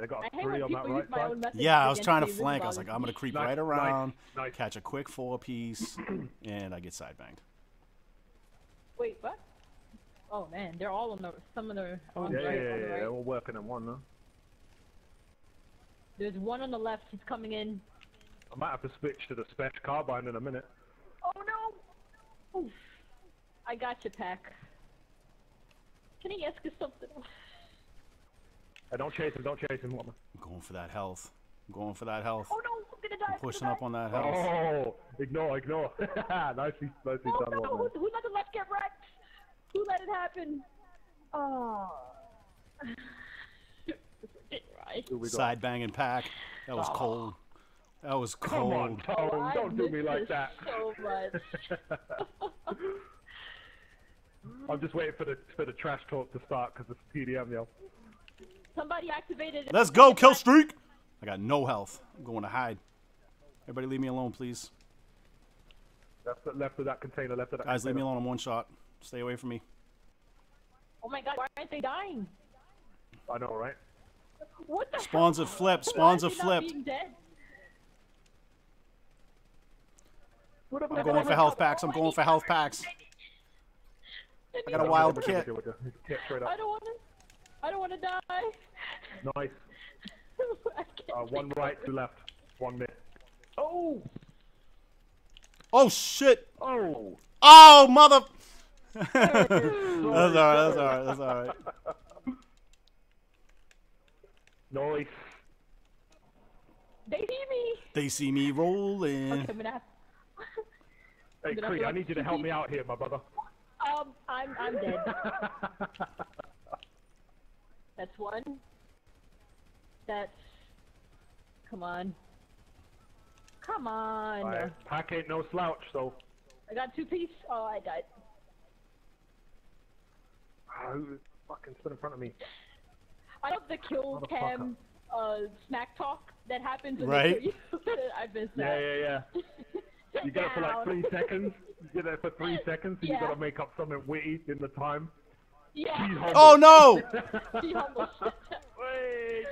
got 3 on that right side. Yeah, I was trying to flank. I was like, I'm going to creep Nice, right around, nice. catch a quick 4-piece, and I get sidebanged. Wait, what? Oh man, they're all on the some of the on Yeah, the right, yeah, on the yeah, right. we're working on one now. There's one on the left. He's coming in. I might have to switch to the special carbine in a minute. Oh no! Oof. I got you, Pack. Can he ask us something? Hey, don't chase him, woman. I'm going for that health. I'm going for that health. Oh no, I'm gonna die. I'm pushing up on that health. Oh, ignore. nicely Oh done, no, woman. who let the left get wrecked? Who let it happen? Oh. Right. Side banging Pack. That was cold. That was cold. Come on, Tone, don't do me like that. So much. I'm just waiting for the trash talk to start because it's TDM, yo. Somebody activated. Let's go, kill streak. I got no health. I'm going to hide. Everybody leave me alone, please. Left of that container, left of that Guys, leave me container. alone. I'm one shot. Stay away from me. Oh my God! Why aren't they dying? I know, right? What the Spawns hell? have flipped. Why Spawns are have they not flipped. being dead? I'm going for health packs. I'm going for health packs. I got a wild kit. I don't want to die. Nice. One right, two left. 1 minute. Oh! Oh shit! Oh! Oh mother! That's alright. That's alright. That's alright. Nice. They see me. They see me rolling. Okay, I'm gonna have. Hey, Cree, I need you to help me out here, my brother. I'm dead. That's one. That's. Come on. Come on. Right. Pack ain't no slouch, so. I got 2 piece. Oh, I died. Who fucking stood in front of me? I love the kill cam smack talk that happens when right? they kill you. I missed Yeah, that. yeah. You get it for like 3 seconds. You get it for 3 seconds, so you gotta make up something witty in the time. Yeah. Oh no! Be humble. Wait,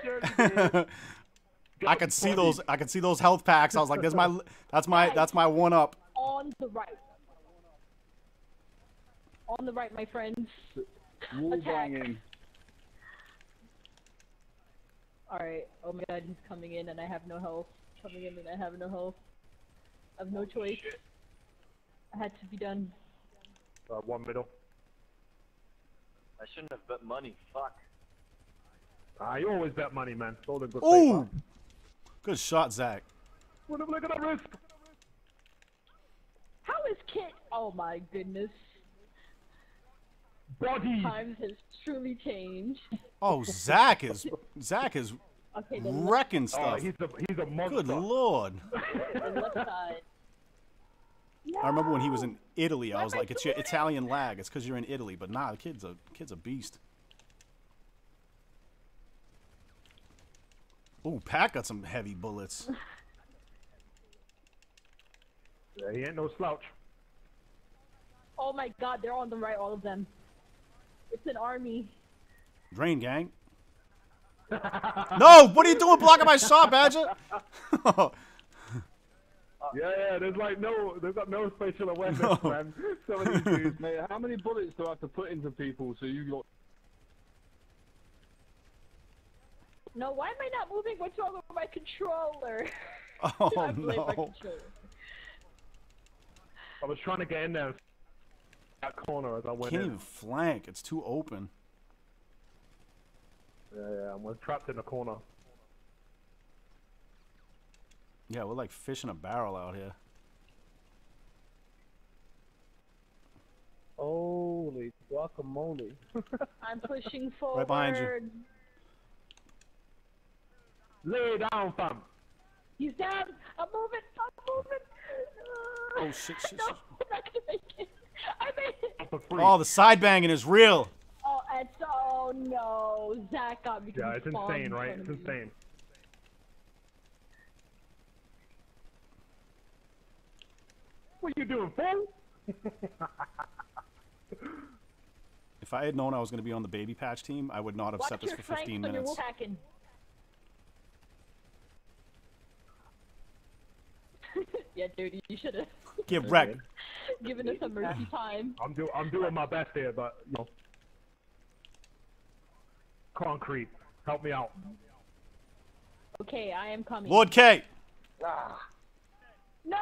I could see those. I could see those health packs. I was like, "That's my one up." On the right. On the right, my friends. Wall banging. Alright, oh my god, he's coming in and I have no health. Coming in and I have no health. I have no choice. I had to be done. 1 middle. I shouldn't have bet money. Fuck. You always bet money, man. It's all a good Ooh! paper. Good shot, Zach. Look at that wrist. How is Kit? Oh my goodness. Body. Times has truly changed. Oh, Zach is Okay, wrecking stuff. He's a monster. Good lord. The left side. I remember when he was in Italy, I was like, "It's your Italian lag. It's because you're in Italy." But nah, the kid's a beast. Ooh, Pat got some heavy bullets. Yeah, he ain't no slouch. Oh my god, they're on the right, all of them. It's an army. Drain gang. No, what are you doing blocking my shot, Badger? Yeah, there's got no facial awareness, man. Some of these dudes. Mate, how many bullets do I have to put into people so you got... No, why am I not moving? What's wrong with my controller? Oh I blame my no. controller. I was trying to get in there that corner as I went Can't in. even flank. It's too open. Yeah, I'm trapped in the corner. Yeah, we're like fish in a barrel out here. Holy guacamole. I'm pushing forward. Right behind you. Lay down, fam. He's down. I'm moving. Oh shit, shit, No, shit. I'm not gonna make it. I made it. Oh, the side banging is real. Oh no, Zach got me. Yeah, it's insane, right? It's insane. What are you doing, fool? If I had known I was going to be on the baby patch team, I would not have set this for 15 minutes. Yeah, dude, you should have. Get wrecked. Given us some mercy time. I'm doing my best here, but you know. Concrete, help me out. Okay, I am coming. Lord K. No.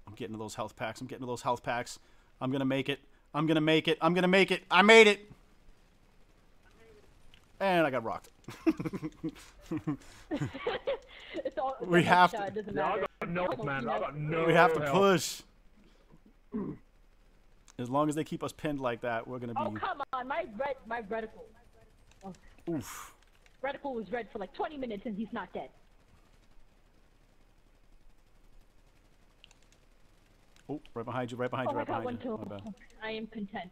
I'm getting to those health packs. I'm getting to those health packs. I'm gonna make it. I'm gonna make it. I'm gonna make it. I made it. And I got rocked. It's all, We have to. doesn't Yeah, I matter. got no, man. I got no. We have to help. push. As long as they keep us pinned like that, we're gonna be. Oh come on, my reticle. Oh. Oof. Reticle was red for like 20 minutes and he's not dead. Oh, right behind you, right behind you, right behind you. My bad. I am content.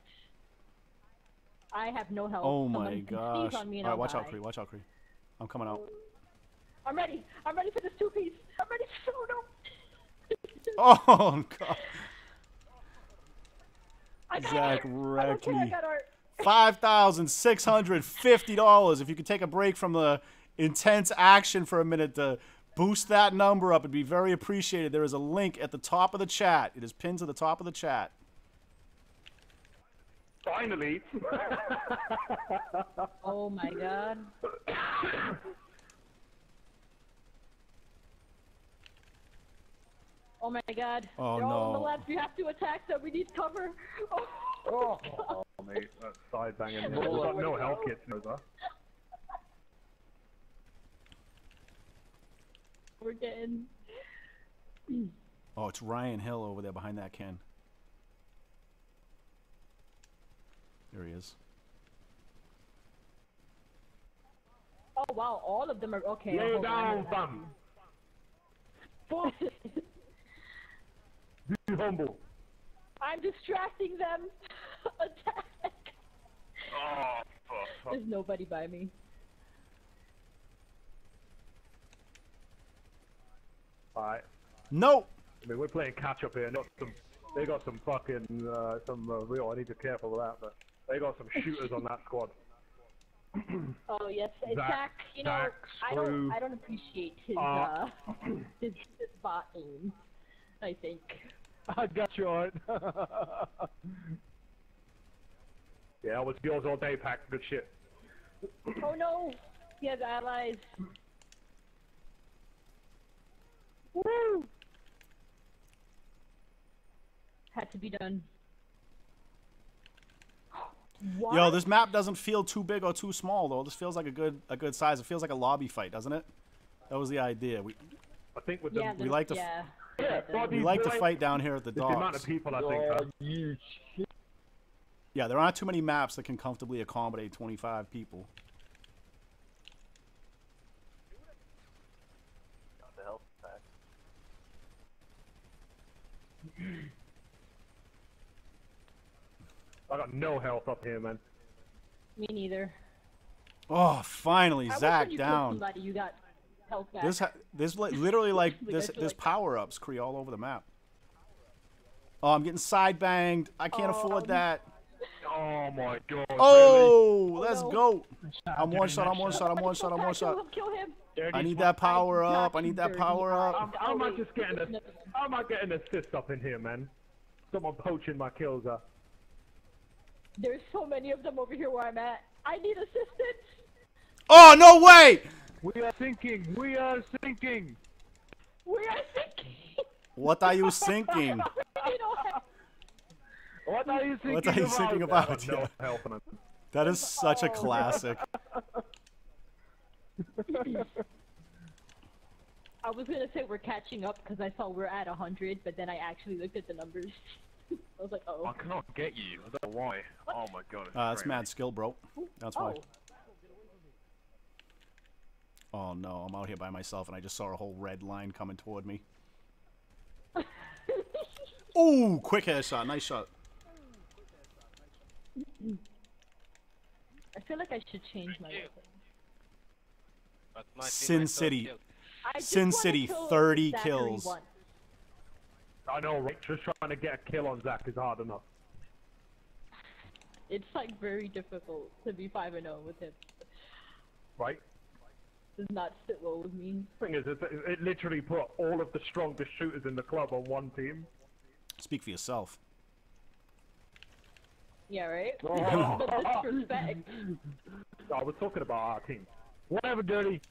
I have no help. Oh my Someone can gosh. sneeze on me and Alright, I'll watch die. out, Cree. Watch out, Cree. I'm coming out. I'm ready. I'm ready for this 2-piece. I'm ready for Oh, God. I got Zach her. wrecked I me. got her. $5,650. If you could take a break from the intense action for a minute to Boost that number up. It'd be very appreciated. There is a link at the top of the chat. It is pinned to the top of the chat. Finally. Oh my god. Oh my god. Oh, They're all on the no. left. We have to attack them. We need cover. Oh, mate, that's side banging. We've got no health kits, no, sir. We're getting. Oh, it's Ryan Hill over there behind that can. There he is. Oh wow, all of them are okay. Lay hold on. down, fam. Be humble. I'm distracting them. Attack. Oh, fuck. There's nobody by me. Alright. No! I mean, we're playing catch up here. They got some fucking, real, I need to be careful with that, but they got some shooters on that squad. Oh yes, Zach. You know, I don't appreciate his his bot aim. I think. I got you on. Yeah, it was yours all day, Pack. Good shit. Oh no! He has allies. Woo! Had to be done. What? Yo, this map doesn't feel too big or too small though. This feels like a good size. It feels like a lobby fight, doesn't it? That was the idea. I think with Yeah, we like to we like to fight down here at the the amount docks. of people, I think. Yeah, there aren't too many maps that can comfortably accommodate 25 people. Got the health pack. I got no health up here, man. Me neither. Oh, finally, I wish Zach when you killed down. somebody, you got health back. This literally like Like, I this feel there's like- power-ups all over the map. Oh, I'm getting side banged. I can't afford that. Oh my god. Oh, really? let's go. I'm one shot. I'm one shot. I'm one shot. I'm one shot. Kill him. I need that power up. I need that power up. How am I just getting how am I getting assist up in here, man? Someone poaching my kills up. There's so many of them over here where I'm at. I need assistance. Oh, no way! We are sinking. We are sinking. We are sinking. What are you thinking? What are you thinking What are you thinking about? No Yeah. help on it. That is such a classic. I was gonna say we're catching up because I saw we're at 100, but then I actually looked at the numbers. I was like, oh. I cannot get you. I don't know why. Oh my god. That's mad skill, bro. That's why. Oh. Oh no, I'm out here by myself and I just saw a whole red line coming toward me. Ooh, quick headshot. Nice shot. I feel like I should change my weapon. Sin City. I just Sin wanna City, kill 30 Zachary kills. once. I know, right? Just trying to get a kill on Zach is hard enough. It's like very difficult to be 5-0 with him. Right? Does not sit well with me. Thing is, it literally put all of the strongest shooters in the club on one team. Speak for yourself. Yeah, right? Oh. But disrespect. I was talking about our team. Whatever, Dirty.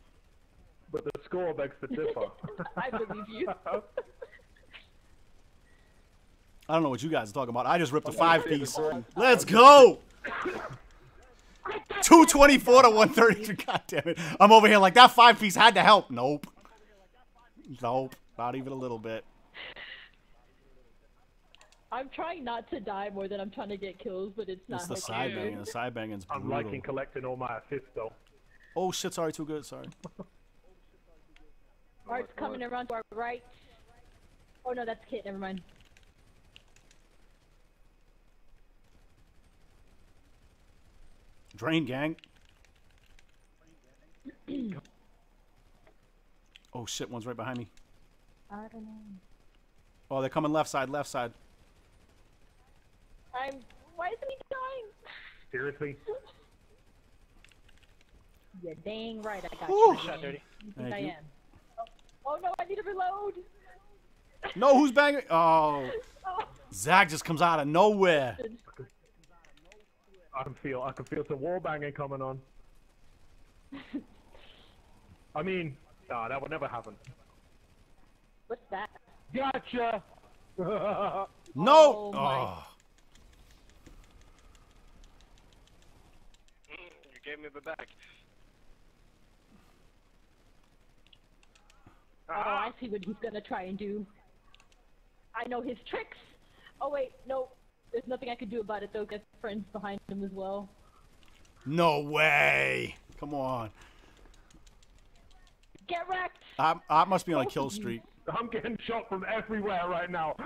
But the score begs to differ. I believe you. I don't know what you guys are talking about. I just ripped a 5-piece. Let's go! 224 to 133. God damn it. I'm over here like that 5-piece had to help. Nope. Nope. Not even a little bit. I'm trying not to die more than I'm trying to get kills, but it's not It's the helping side me. banging. The side banging's I'm brutal. liking collecting all my assists, though. Oh shit, sorry, too good, sorry. Art's coming around to our right. Oh no, that's Kit, never mind. Drain gang. Oh shit, one's right behind me. I don't know. Oh, they're coming left side, left side. Why isn't he dying? Seriously? You're dang right, I got Whew. you. Shot dirty. You think Thank I you. am? Oh no, I need to reload. No, who's banging? Oh. Zach just comes out of nowhere. I can feel some wall banging coming on. I mean, nah, that would never happen. What's that? Gotcha. No. Oh, my. Oh. You gave me the back. Oh, I see what he's gonna try and do. I know his tricks. Oh wait, no. There's nothing I can do about it though. Got friends behind him as well. No way. Come on. Get wrecked. I must be on a kill streak. I'm getting shot from everywhere right now.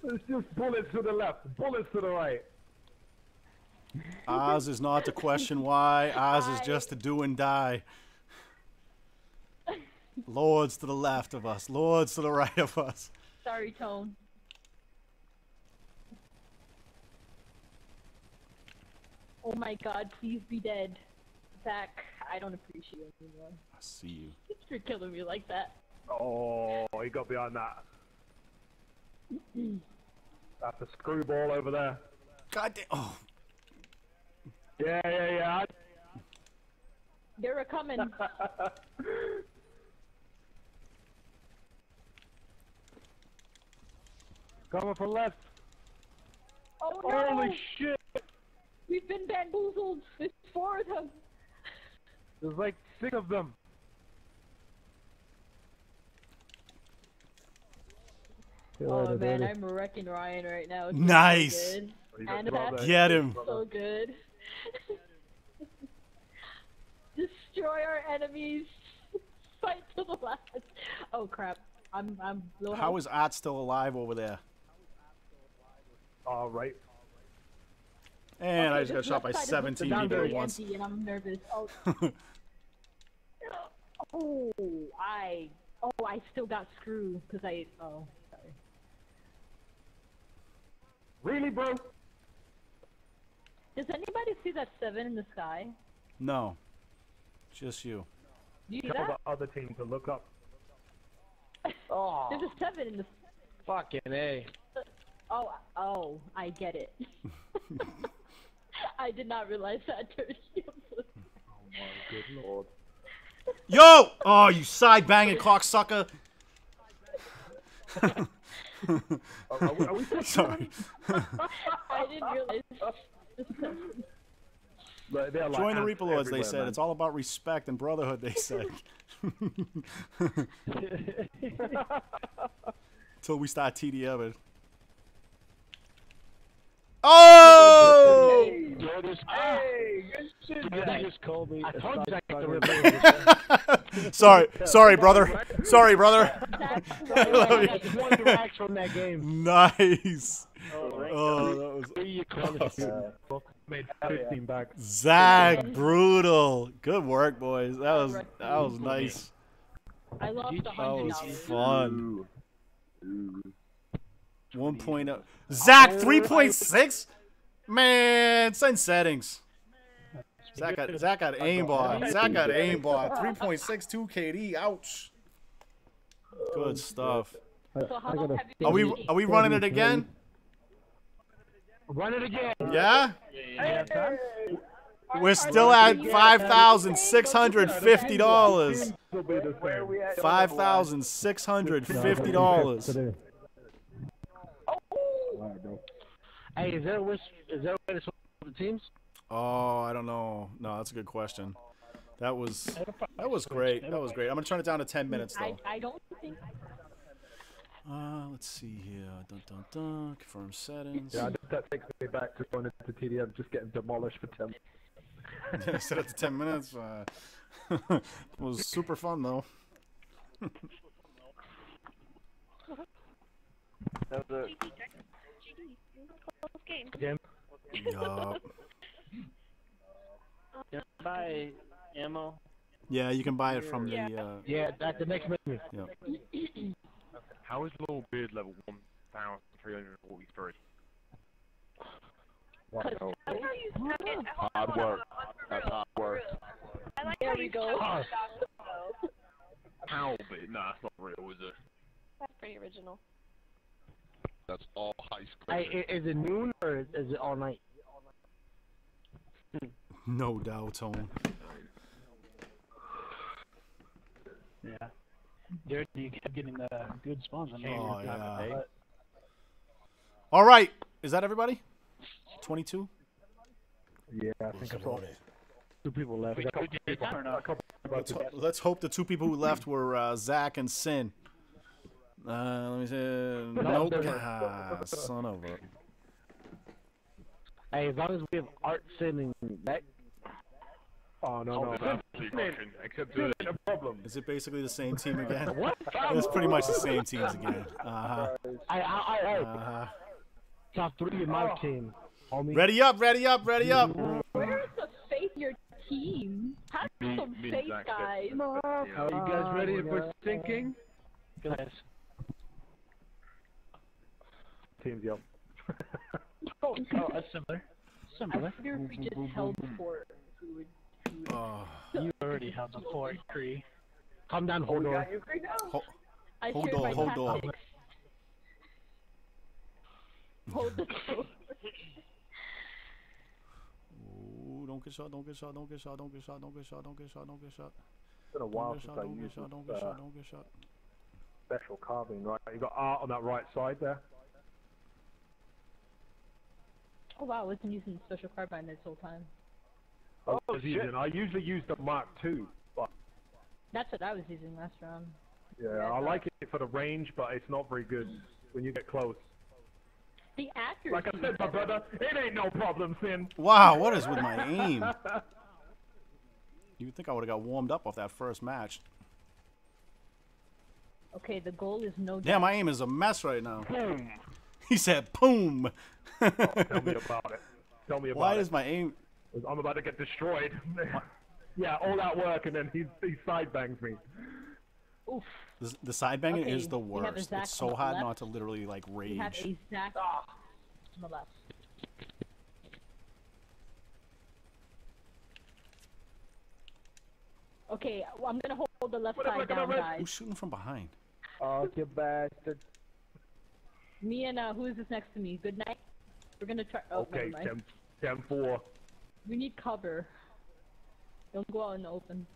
It's just bullets to the left, bullets to the right. Ours is not to question why. Ours is just to do and die. Lords to the left of us. Lords to the right of us. Sorry, Tone. Oh my god, please be dead. Zach, I don't appreciate you anymore. I see you. You're killing me like that. Oh, he got behind that. That's a screwball over there. God damn. Oh. Yeah. They're a coming. Coming from left. Oh no! Holy shit! We've been bamboozled. There's 4 of them. There's like 6 of them. Oh man, I'm wrecking Ryan right now. It's Nice. So good. And Get him. So good. Destroy our enemies. Fight to the last. Oh crap. I'm low. How is Art still alive over there? All right. And okay, I just got shot by 17 people at once. And I'm nervous. Oh. I still got screwed because I. Oh, sorry. Really, bro? Does anybody see that 7 in the sky? No. Just you. Do you see Tell that? the other team to look up. Oh, There's a 7 in the. fucking A. Oh, I get it. I did not realize that. Oh my good lord. Yo! Oh, you side banging cocksucker. Are we Sorry. I didn't realize. They're like Join the ants Reaper Lords, they everywhere, said. man. It's all about respect and brotherhood, they said. Till we start TDMing. Oh! Hey, good just called me. I told you I Sorry, brother. Sorry, brother. One direct from that game. Nice. Oh, that was made 15 back. Zach, brutal. Good work, boys. That was nice. I lost $100. That was fun. 1.0. Zach, 3.6? Man, send settings. Zach got aimbot. Zach got aimbot. 3.62 KD. Ouch. Good stuff. Are we running it again? Run it again. Yeah? We're still at $5,650. $5,650. Hey, is there a way to switch the teams? Oh, I don't know. No, that's a good question. That was great. That was great. I'm gonna turn it down to 10 minutes though. I don't think. Let's see here. Confirm settings. Yeah, that takes me back to going into TDM, just getting demolished for 10. Yeah, I set it to 10 minutes. It was super fun though. That was Game. Yup. Buy ammo. Yeah, you can buy it from the. Yeah, that's the next menu. Yep. How is Little Beard level 1,343? Hard work. That's hard work. I like There how we you go. How big? Nah, it's not real, is it? That's pretty original. That's all high school. Hey, is it noon or is it all night? No doubt, Tone. Yeah. Jared, you kept getting the good spawns. Oh, yeah. All right. Is that everybody? 22? Yeah, I think that's all. 2 people left. Let's hope the 2 people who left were Zach and Sin. Let me see. Nope. Ah, son of a. Hey, as long as we have Art, Sin, and Beck. Oh, no. Except no problem. Is it basically the same team again? What? It's pretty much the same teams again. Top 3 in my team, homie. Ready up, ready up, ready up. Where's the faith in your team? Have some faith, guys. Are you guys ready for sinking? Guys. Teams, yep. Oh, that's similar. I wonder if we just held fort. You already have the fort, Cree. Calm down, hold on. Hold on, hold on. Hold the door. Ooh, don't get shot, don't get shot, don't get shot, don't get shot, don't get shot, don't get shot, don't get shot. It's been a while since I used don't get shot, don't get shot. Special carbine, right? You got Art on that right side there. Oh wow, I wasn't using special carbine this whole time. I usually use the Mark II, but That's what I was using last round. yeah, I like it for the range, but it's not very good when you get close. The accuracy. Like I said, my brother, it ain't no problem, Sin. Wow, what is with my aim? You would think I would have got warmed up off that first match. Okay, the goal is no. Yeah, my aim is a mess right now. Boom. He said, "Boom." Tell me about it. Tell me about it. Why is my aim? I'm about to get destroyed. Yeah, all that work and then he side bangs me. Oof. The side banging Okay, is the we have a worst. Zach It's so on the hard left. not to literally like We have rage. a Zach on the left. Okay, well, I'm gonna hold the left side down, guys. Who's shooting from behind? Oh, you bastard. Me and who is this next to me? Good night. We're gonna try. Oh, Okay, never mind. 10-4. We need cover. Don't go out in the open.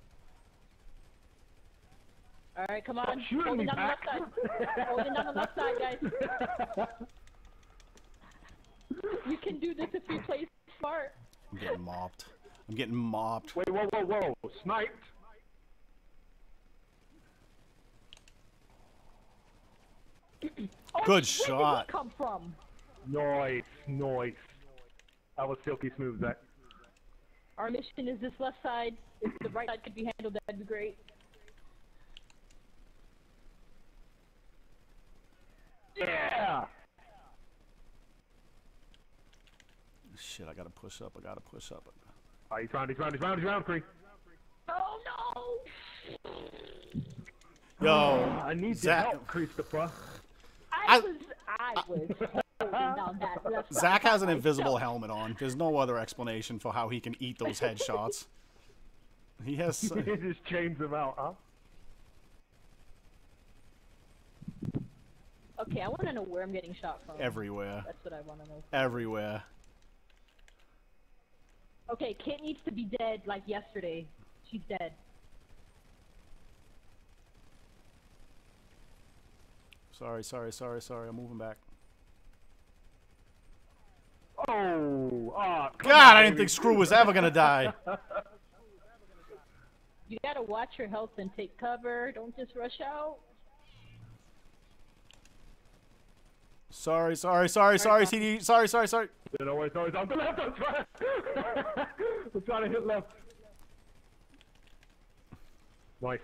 All right, come on. Shooting Hold me it down back. the left side. Hold it down the left side, guys. You can do this if you play smart. I'm getting mopped. I'm getting mopped. Wait, whoa. Sniped. Oh, Good where shot. did he come from? Nice. That was silky smooth, Zach. Our mission is this left side. If the right side could be handled, that'd be great. Yeah. Shit, I gotta push up. Oh, he's round, Cree. Oh no! Yo, I need Zach, your help, Christopher. I was holding down that left side. Zach has an invisible helmet on. There's no other explanation for how he can eat those headshots. He has. He just chains him out, huh? Okay, I want to know where I'm getting shot from. Everywhere. That's what I want to know. Everywhere. Okay, Kit needs to be dead like yesterday. She's dead. Sorry. I'm moving back. Oh, God, I didn't think Screw was ever gonna die. You gotta watch your health and take cover. Don't just rush out. Sorry, CD. Sorry. No worries. I'm the left. I'm trying. I'm trying to hit left. Nice.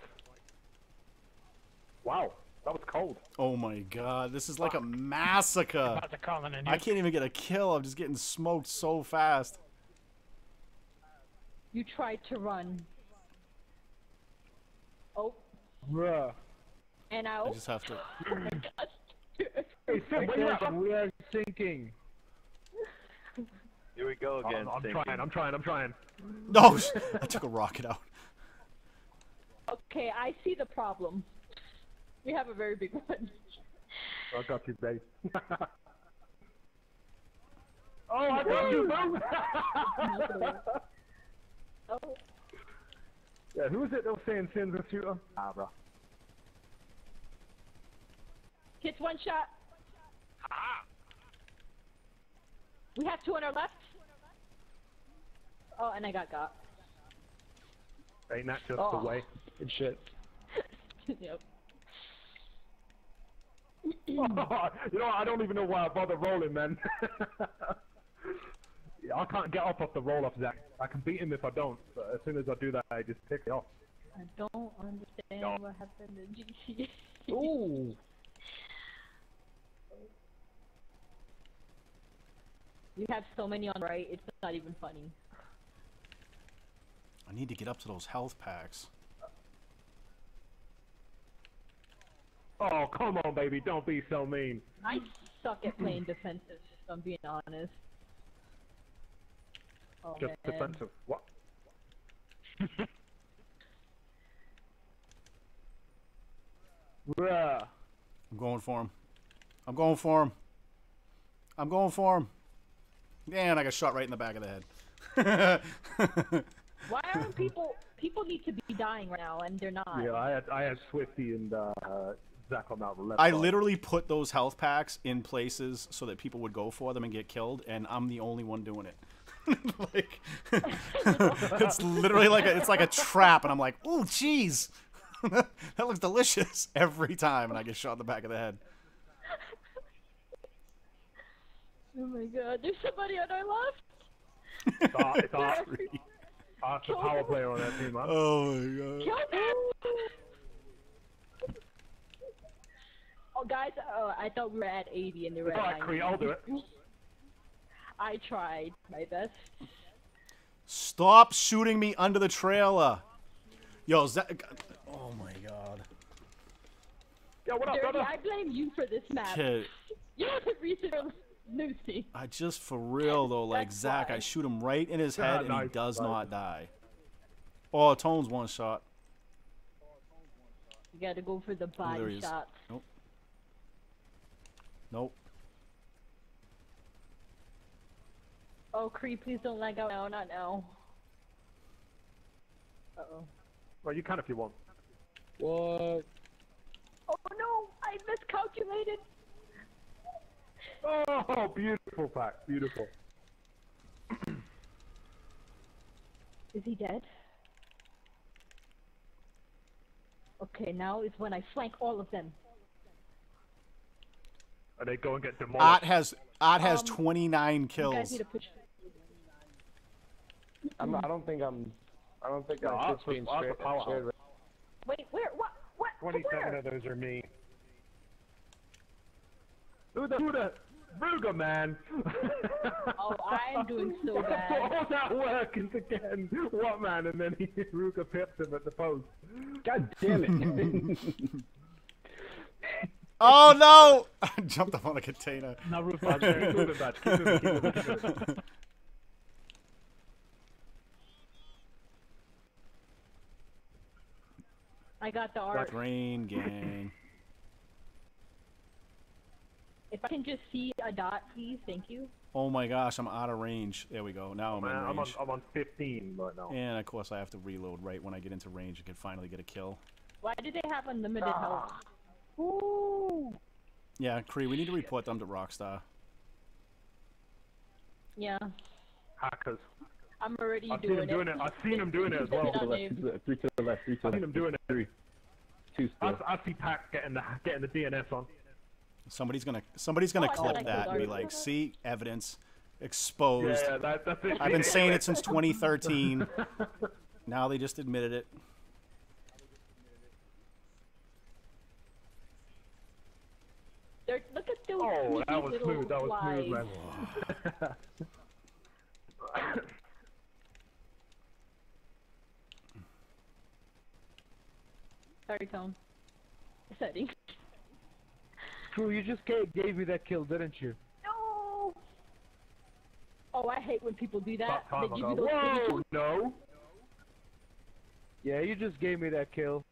Wow, that was cold. Oh my God, this is like a massacre. I can't even get a kill. I'm just getting smoked so fast. You tried to run. Oh. Bruh. And out. I just have to. Hey, Sim, where you at? We are sinking. Here we go again. I'm trying. No, I took a rocket out. Okay, I see the problem. We have a very big one. I got you, babe. Oh, I got you, bro! Oh. Yeah, who was it that was saying Sin's a shooter? Ah, bro. Hits one shot. We have two on our left. Oh, and I got. Ain't that just Oh. the way? Good shit. Yep. You know what, I don't even know why I bother rolling, man. Yeah, I can't get up off the roll-off, Zach. I can beat him if I don't, but as soon as I do that, I just pick it off. I don't understand what happened in GTA. Ooh! We have so many on right, it's not even funny. I need to get up to those health packs. Oh, come on, baby, don't be so mean. I suck at playing defensive, if I'm being honest. Oh, Just man. defensive. What? Bruh. I'm going for him. I'm going for him. I'm going for him. And I got shot right in the back of the head. Why aren't people need to be dying right now and they're not? Yeah, I had Swifty and Zach on that left I side. literally put those health packs in places so that people would go for them and get killed, and I'm the only one doing it. Like, it's literally like it's like a trap, and I'm like, ooh, jeez, that looks delicious every time, and I get shot in the back of the head. Oh my god, there's somebody on our left! It's Art's the power player on that team, man. Oh my god. Kill him! Oh guys, I thought we were at 80 and they were at 90. Alright, I'll do it. I tried my best. Stop shooting me under the trailer. Yo, Zach. Oh my god. Yo, what up, Dirty, brother? I blame you for this map. Kid, You're the reason for Lucy. I just for real though, like Zach, I shoot him right in his head and he does not die. Oh, Tone's one shot. You gotta go for the There body he is. shots. Nope. Nope. Oh, Cree, please don't lag out now, not now. Uh-oh. Well, you can if you want. What? Oh no, I miscalculated. Oh, beautiful pack, beautiful. Is he dead? Okay, now is when I flank all of them. And they go and get demolished. Art has 29 You guys kills. need to push. I don't think I'm. I don't think Yeah, I'm Art's just being the powerhouse. shared. Wait, where? What? 27 Where? of those are me. Who the Ruger, man? Oh, I'm doing so bad. All that work is again. What, man? And then Ruger pips him at the post. God damn it. Oh no! I jumped up on a container. No, roof badge. Keep moving, badge. Keep moving. I got the art. Rain gang. If I can just see a dot, please, thank you. Oh my gosh, I'm out of range. There we go. Now I'm Man, in range. I'm on 15 right now. And of course I have to reload right when I get into range and can finally get a kill. Why do they have unlimited health? Ooh. Yeah, Cree, we need to report them to Rockstar. Yeah, Hackers. I'm already I've doing seen him doing it. I've seen him doing it as well. Three to the left, three to the I've left. seen him doing it. Three. Two still. I see Pac getting the DNS on. Somebody's gonna Oh, I thought clip I that and killed be Art. like, see, evidence, exposed. Yeah, that's it. I've been saying it since 2013. Now they just admitted it. Look at those Oh, that was little smooth. That was smooth, flies. man. Sorry, Tone. Setting. True, you just gave me that kill, didn't you? No. Oh, I hate when people do that. About time They give you ago. those Whoa, little- no. Yeah, you just gave me that kill.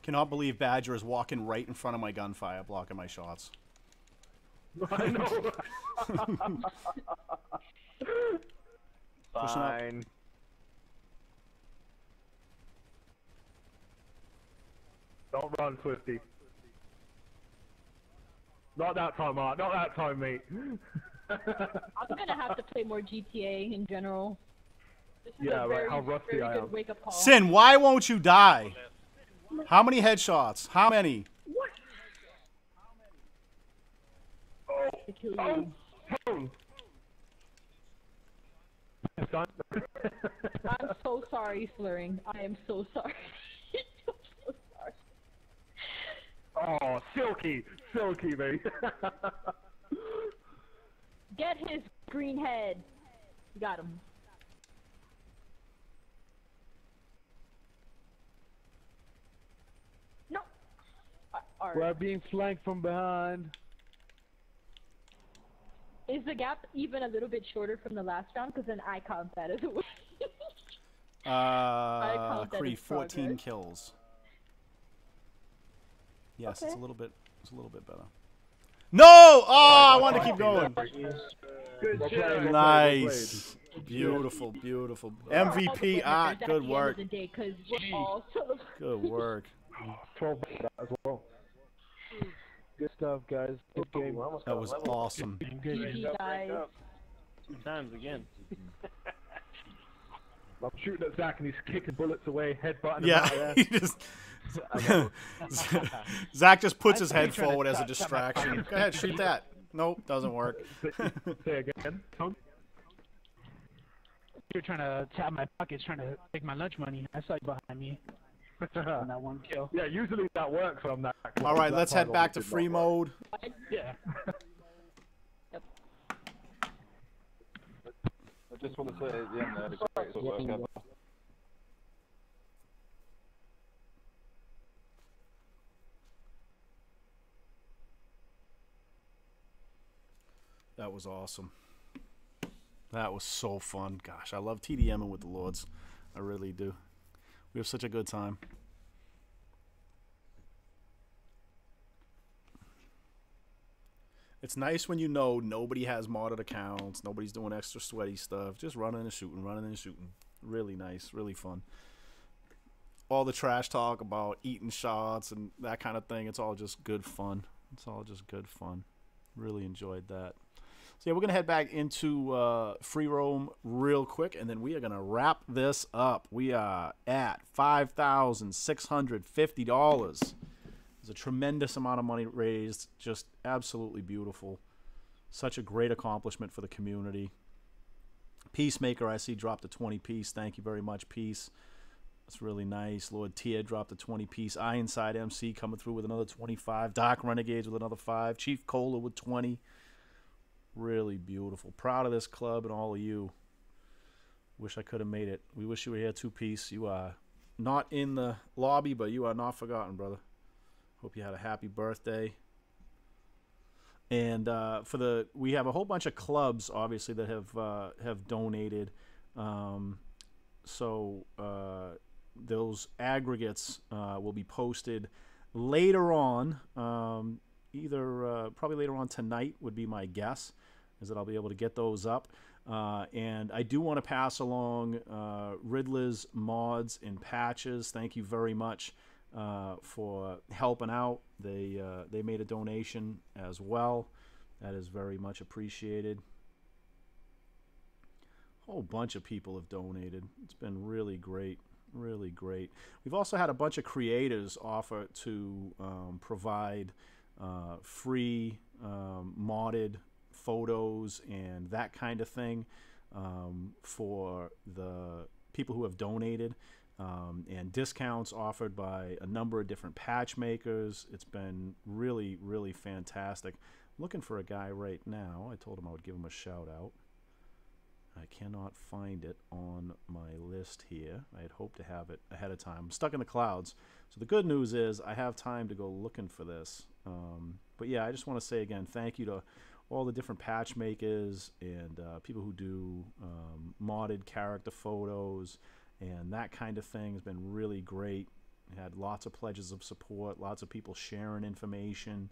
Cannot believe Badger is walking right in front of my gunfire, blocking my shots. I know. Pushing up. Fine. Don't run, Swifty. Not that time, Mark. Not that time, mate. I'm gonna have to play more GTA in general. This is Yeah, a right, very, how rusty very I good am. wake-up call. Sin, why won't you die? How many headshots? How many? What? To kill you. I'm so sorry, slurring. I am so sorry. I'm so sorry. Oh, silky, silky, mate. Get his green head. You got him. No. Alright. We're being flanked from behind. Is the gap even a little bit shorter from the last round? Because then I count that as a win. count that Cree, as 14 progress. kills. Yes, Okay. it's a little bit better. No! Oh, I wanted to keep going. Good job. Nice. Beautiful, beautiful. MVP Art, At good the work. End of the day, 'cause we're all sort of Good work. 12 as well. Good stuff, guys. Good game. That was awesome. GG, guys. 2 times again. I'm shooting at Zach and he's kicking bullets away, headbutting him Yeah, out there. he just Zach just puts his head forward as a distraction. Go ahead, shoot that. Nope, doesn't work. Say again, Tom? You're trying to tap my pockets, trying to take my lunch money. I saw you behind me. On that one kill. Yeah, usually that works on that. All right, let's head That back to did not free work. mode. Yeah. I just want to say at the end there, the greatest work ever. That was awesome. That was so fun. Gosh, I love TDMing with the Lords. I really do. We have such a good time. It's nice when you know nobody has modded accounts, nobody's doing extra sweaty stuff, just running and shooting, running and shooting. Really nice, really fun. All the trash talk about eating shots and that kind of thing, it's all just good fun. It's all just good fun. Really enjoyed that. So yeah, we're going to head back into free roam real quick, and then we are going to wrap this up. We are at $5,650. It's a tremendous amount of money raised. Just absolutely beautiful. Such a great accomplishment for the community. Peacemaker, I see, dropped a 20-piece. Thank you very much, Peace. That's really nice. Lord Tia dropped a 20-piece. Ironside MC coming through with another 25. Dark Renegades with another 5. Chief Cola with 20. Really beautiful. Proud of this club and all of you. Wish I could have made it. We wish you were here, 2-piece. You are not in the lobby, but you are not forgotten, brother. Hope you had a happy birthday. And we have a whole bunch of clubs, obviously, that have donated. Those aggregates will be posted later on. Probably later on tonight would be my guess, is that I'll be able to get those up. And I do want to pass along Riddler's mods and patches. Thank you very much for helping out. They made a donation as well. That is very much appreciated. A whole bunch of people have donated. It's been really great. Really great. We've also had a bunch of creators offer to provide free modded photos and that kind of thing for the people who have donated, and discounts offered by a number of different patch makers. It's been really, really fantastic. I'm looking for a guy right now. I told him I would give him a shout out. I cannot find it on my list here. I had hoped to have it ahead of time. I'm stuck in the clouds. So the good news is I have time to go looking for this. But yeah, I just want to say again, thank you to all the different patch makers and people who do modded character photos and that kind of thing has been really great. Had lots of pledges of support, lots of people sharing information.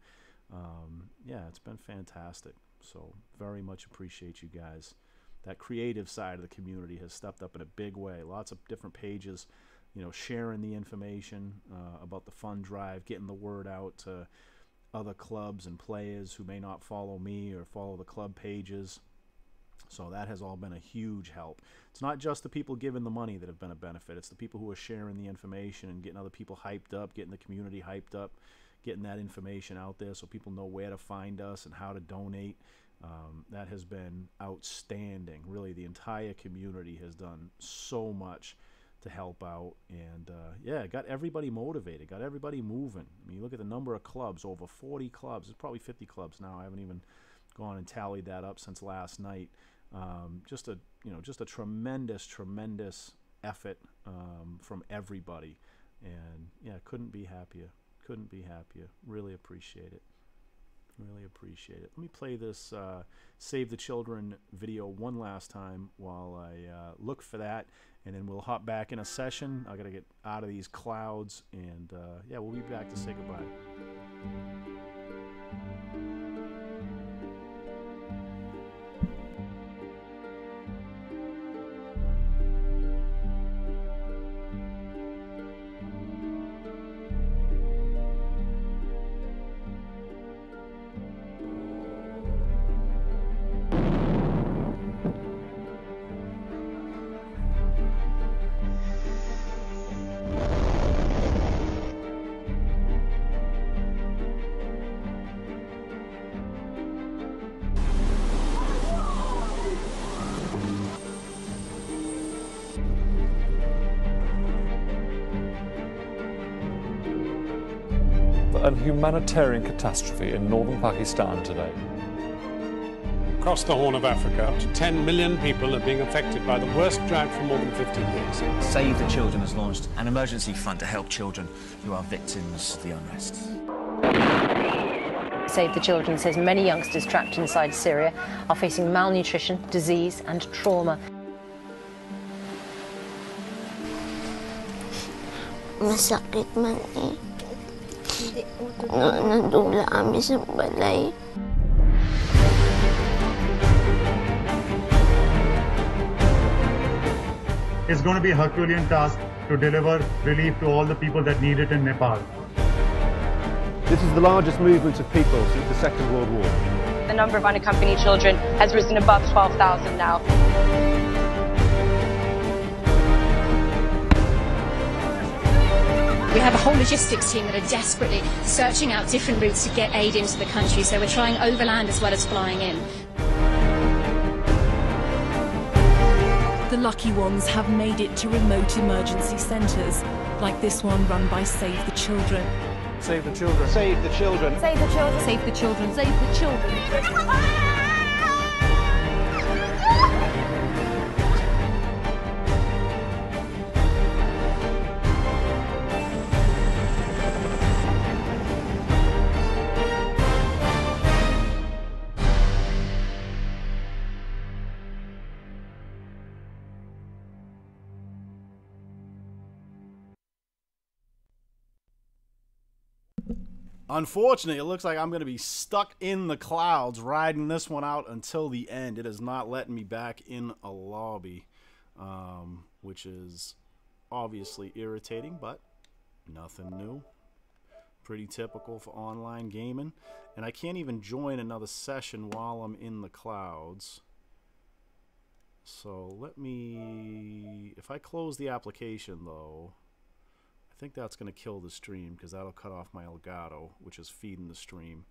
Yeah, it's been fantastic. So very much appreciate you guys. That creative side of the community has stepped up in a big way. Lots of different pages, you know, sharing the information about the fund drive, getting the word out to other clubs and players who may not follow me or follow the club pages. So that has all been a huge help. It's not just the people giving the money that have been a benefit. It's the people who are sharing the information and getting other people hyped up, getting the community hyped up, getting that information out there so people know where to find us and how to donate. That has been outstanding. Really, the entire community has done so much to help out, and yeah, got everybody motivated, got everybody moving. I mean, you look at the number of clubs, over 40 clubs. It's probably 50 clubs now. I haven't even gone and tallied that up since last night. Just a tremendous effort from everybody, and yeah, couldn't be happier. Couldn't be happier. Really appreciate it. Really appreciate it. Let me play this Save the Children video one last time while I look for that, and then we'll hop back in a session. I gotta get out of these clouds, and yeah, we'll be back to say goodbye. An humanitarian catastrophe in northern Pakistan today. Across the Horn of Africa, up to 10 million people are being affected by the worst drought for more than 15 years. Save the Children has launched an emergency fund to help children who are victims of the unrest. Save the Children says many youngsters trapped inside Syria are facing malnutrition, disease and trauma. Masakit man eh. Nadula kami sa balay. It's going to be a Herculean task to deliver relief to all the people that need it in Nepal. This is the largest movement of people since the Second World War. The number of unaccompanied children has risen above 12,000 now. We have a whole logistics team that are desperately searching out different routes to get aid into the country, so we're trying overland as well as flying in. The lucky ones have made it to remote emergency centres, like this one run by Save the Children. Save the children. Save the children. Save the children. Save the children. Save the children. Unfortunately, it looks like I'm going to be stuck in the clouds riding this one out until the end. It is not letting me back in a lobby, which is obviously irritating, but nothing new. Pretty typical for online gaming. And I can't even join another session while I'm in the clouds. So let me... If I close the application, though... I think that's going to kill the stream because that'll cut off my Elgato, which is feeding the stream.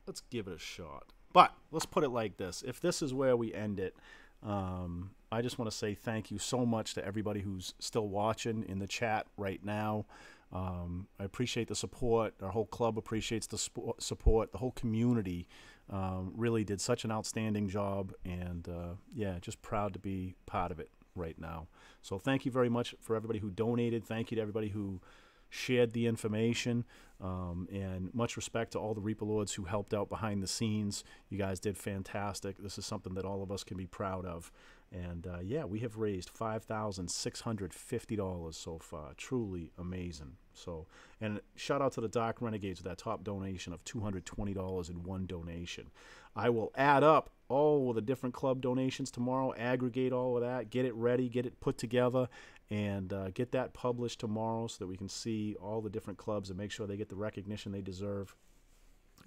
Let's give it a shot. But let's put it like this. If this is where we end it, I just want to say thank you so much to everybody who's still watching in the chat right now. I appreciate the support. Our whole club appreciates the support. The whole community really did such an outstanding job. And yeah, just proud to be part of it right now. So thank you very much for everybody who donated. Thank you to everybody who shared the information. And much respect to all the Reaper Lords who helped out behind the scenes. You guys did fantastic. This is something that all of us can be proud of. And yeah, we have raised $5,650 so far. Truly amazing. So, and shout out to the Dark Renegades with that top donation of $220 in one donation. I will add up all of the different club donations tomorrow, aggregate all of that, get it ready, get it put together, and get that published tomorrow so that we can see all the different clubs and make sure they get the recognition they deserve.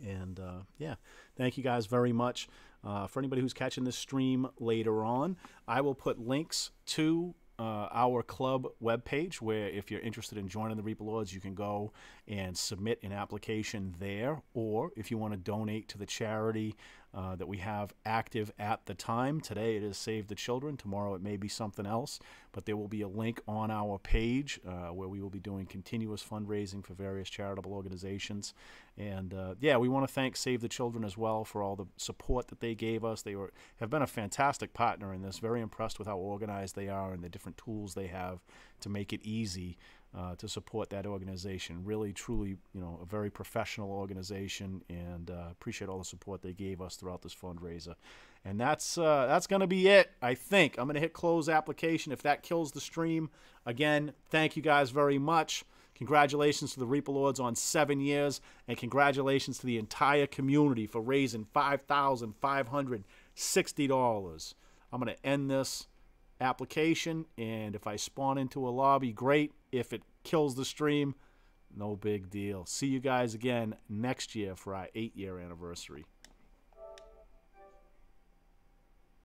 And yeah, thank you guys very much. For anybody who's catching this stream later on, I will put links to our club webpage, where if you're interested in joining the Reaper Lords, you can go and submit an application there, or if you want to donate to the charity that we have active at the time. Today it is Save the Children. Tomorrow it may be something else, but there will be a link on our page where we will be doing continuous fundraising for various charitable organizations. And yeah, we want to thank Save the Children as well for all the support that they gave us. They have been a fantastic partner in this. Very impressed with how organized they are and the different tools they have to make it easy to support that organization. Really, truly, you know, a very professional organization, and appreciate all the support they gave us throughout this fundraiser. And that's going to be it, I think. I'm going to hit close application if that kills the stream. Again, thank you guys very much. Congratulations to the Reaper Lords on 7 years, and congratulations to the entire community for raising $5,560. I'm going to end this application, and if I spawn into a lobby, great. If it kills the stream, no big deal. See you guys again next year for our 8-year anniversary.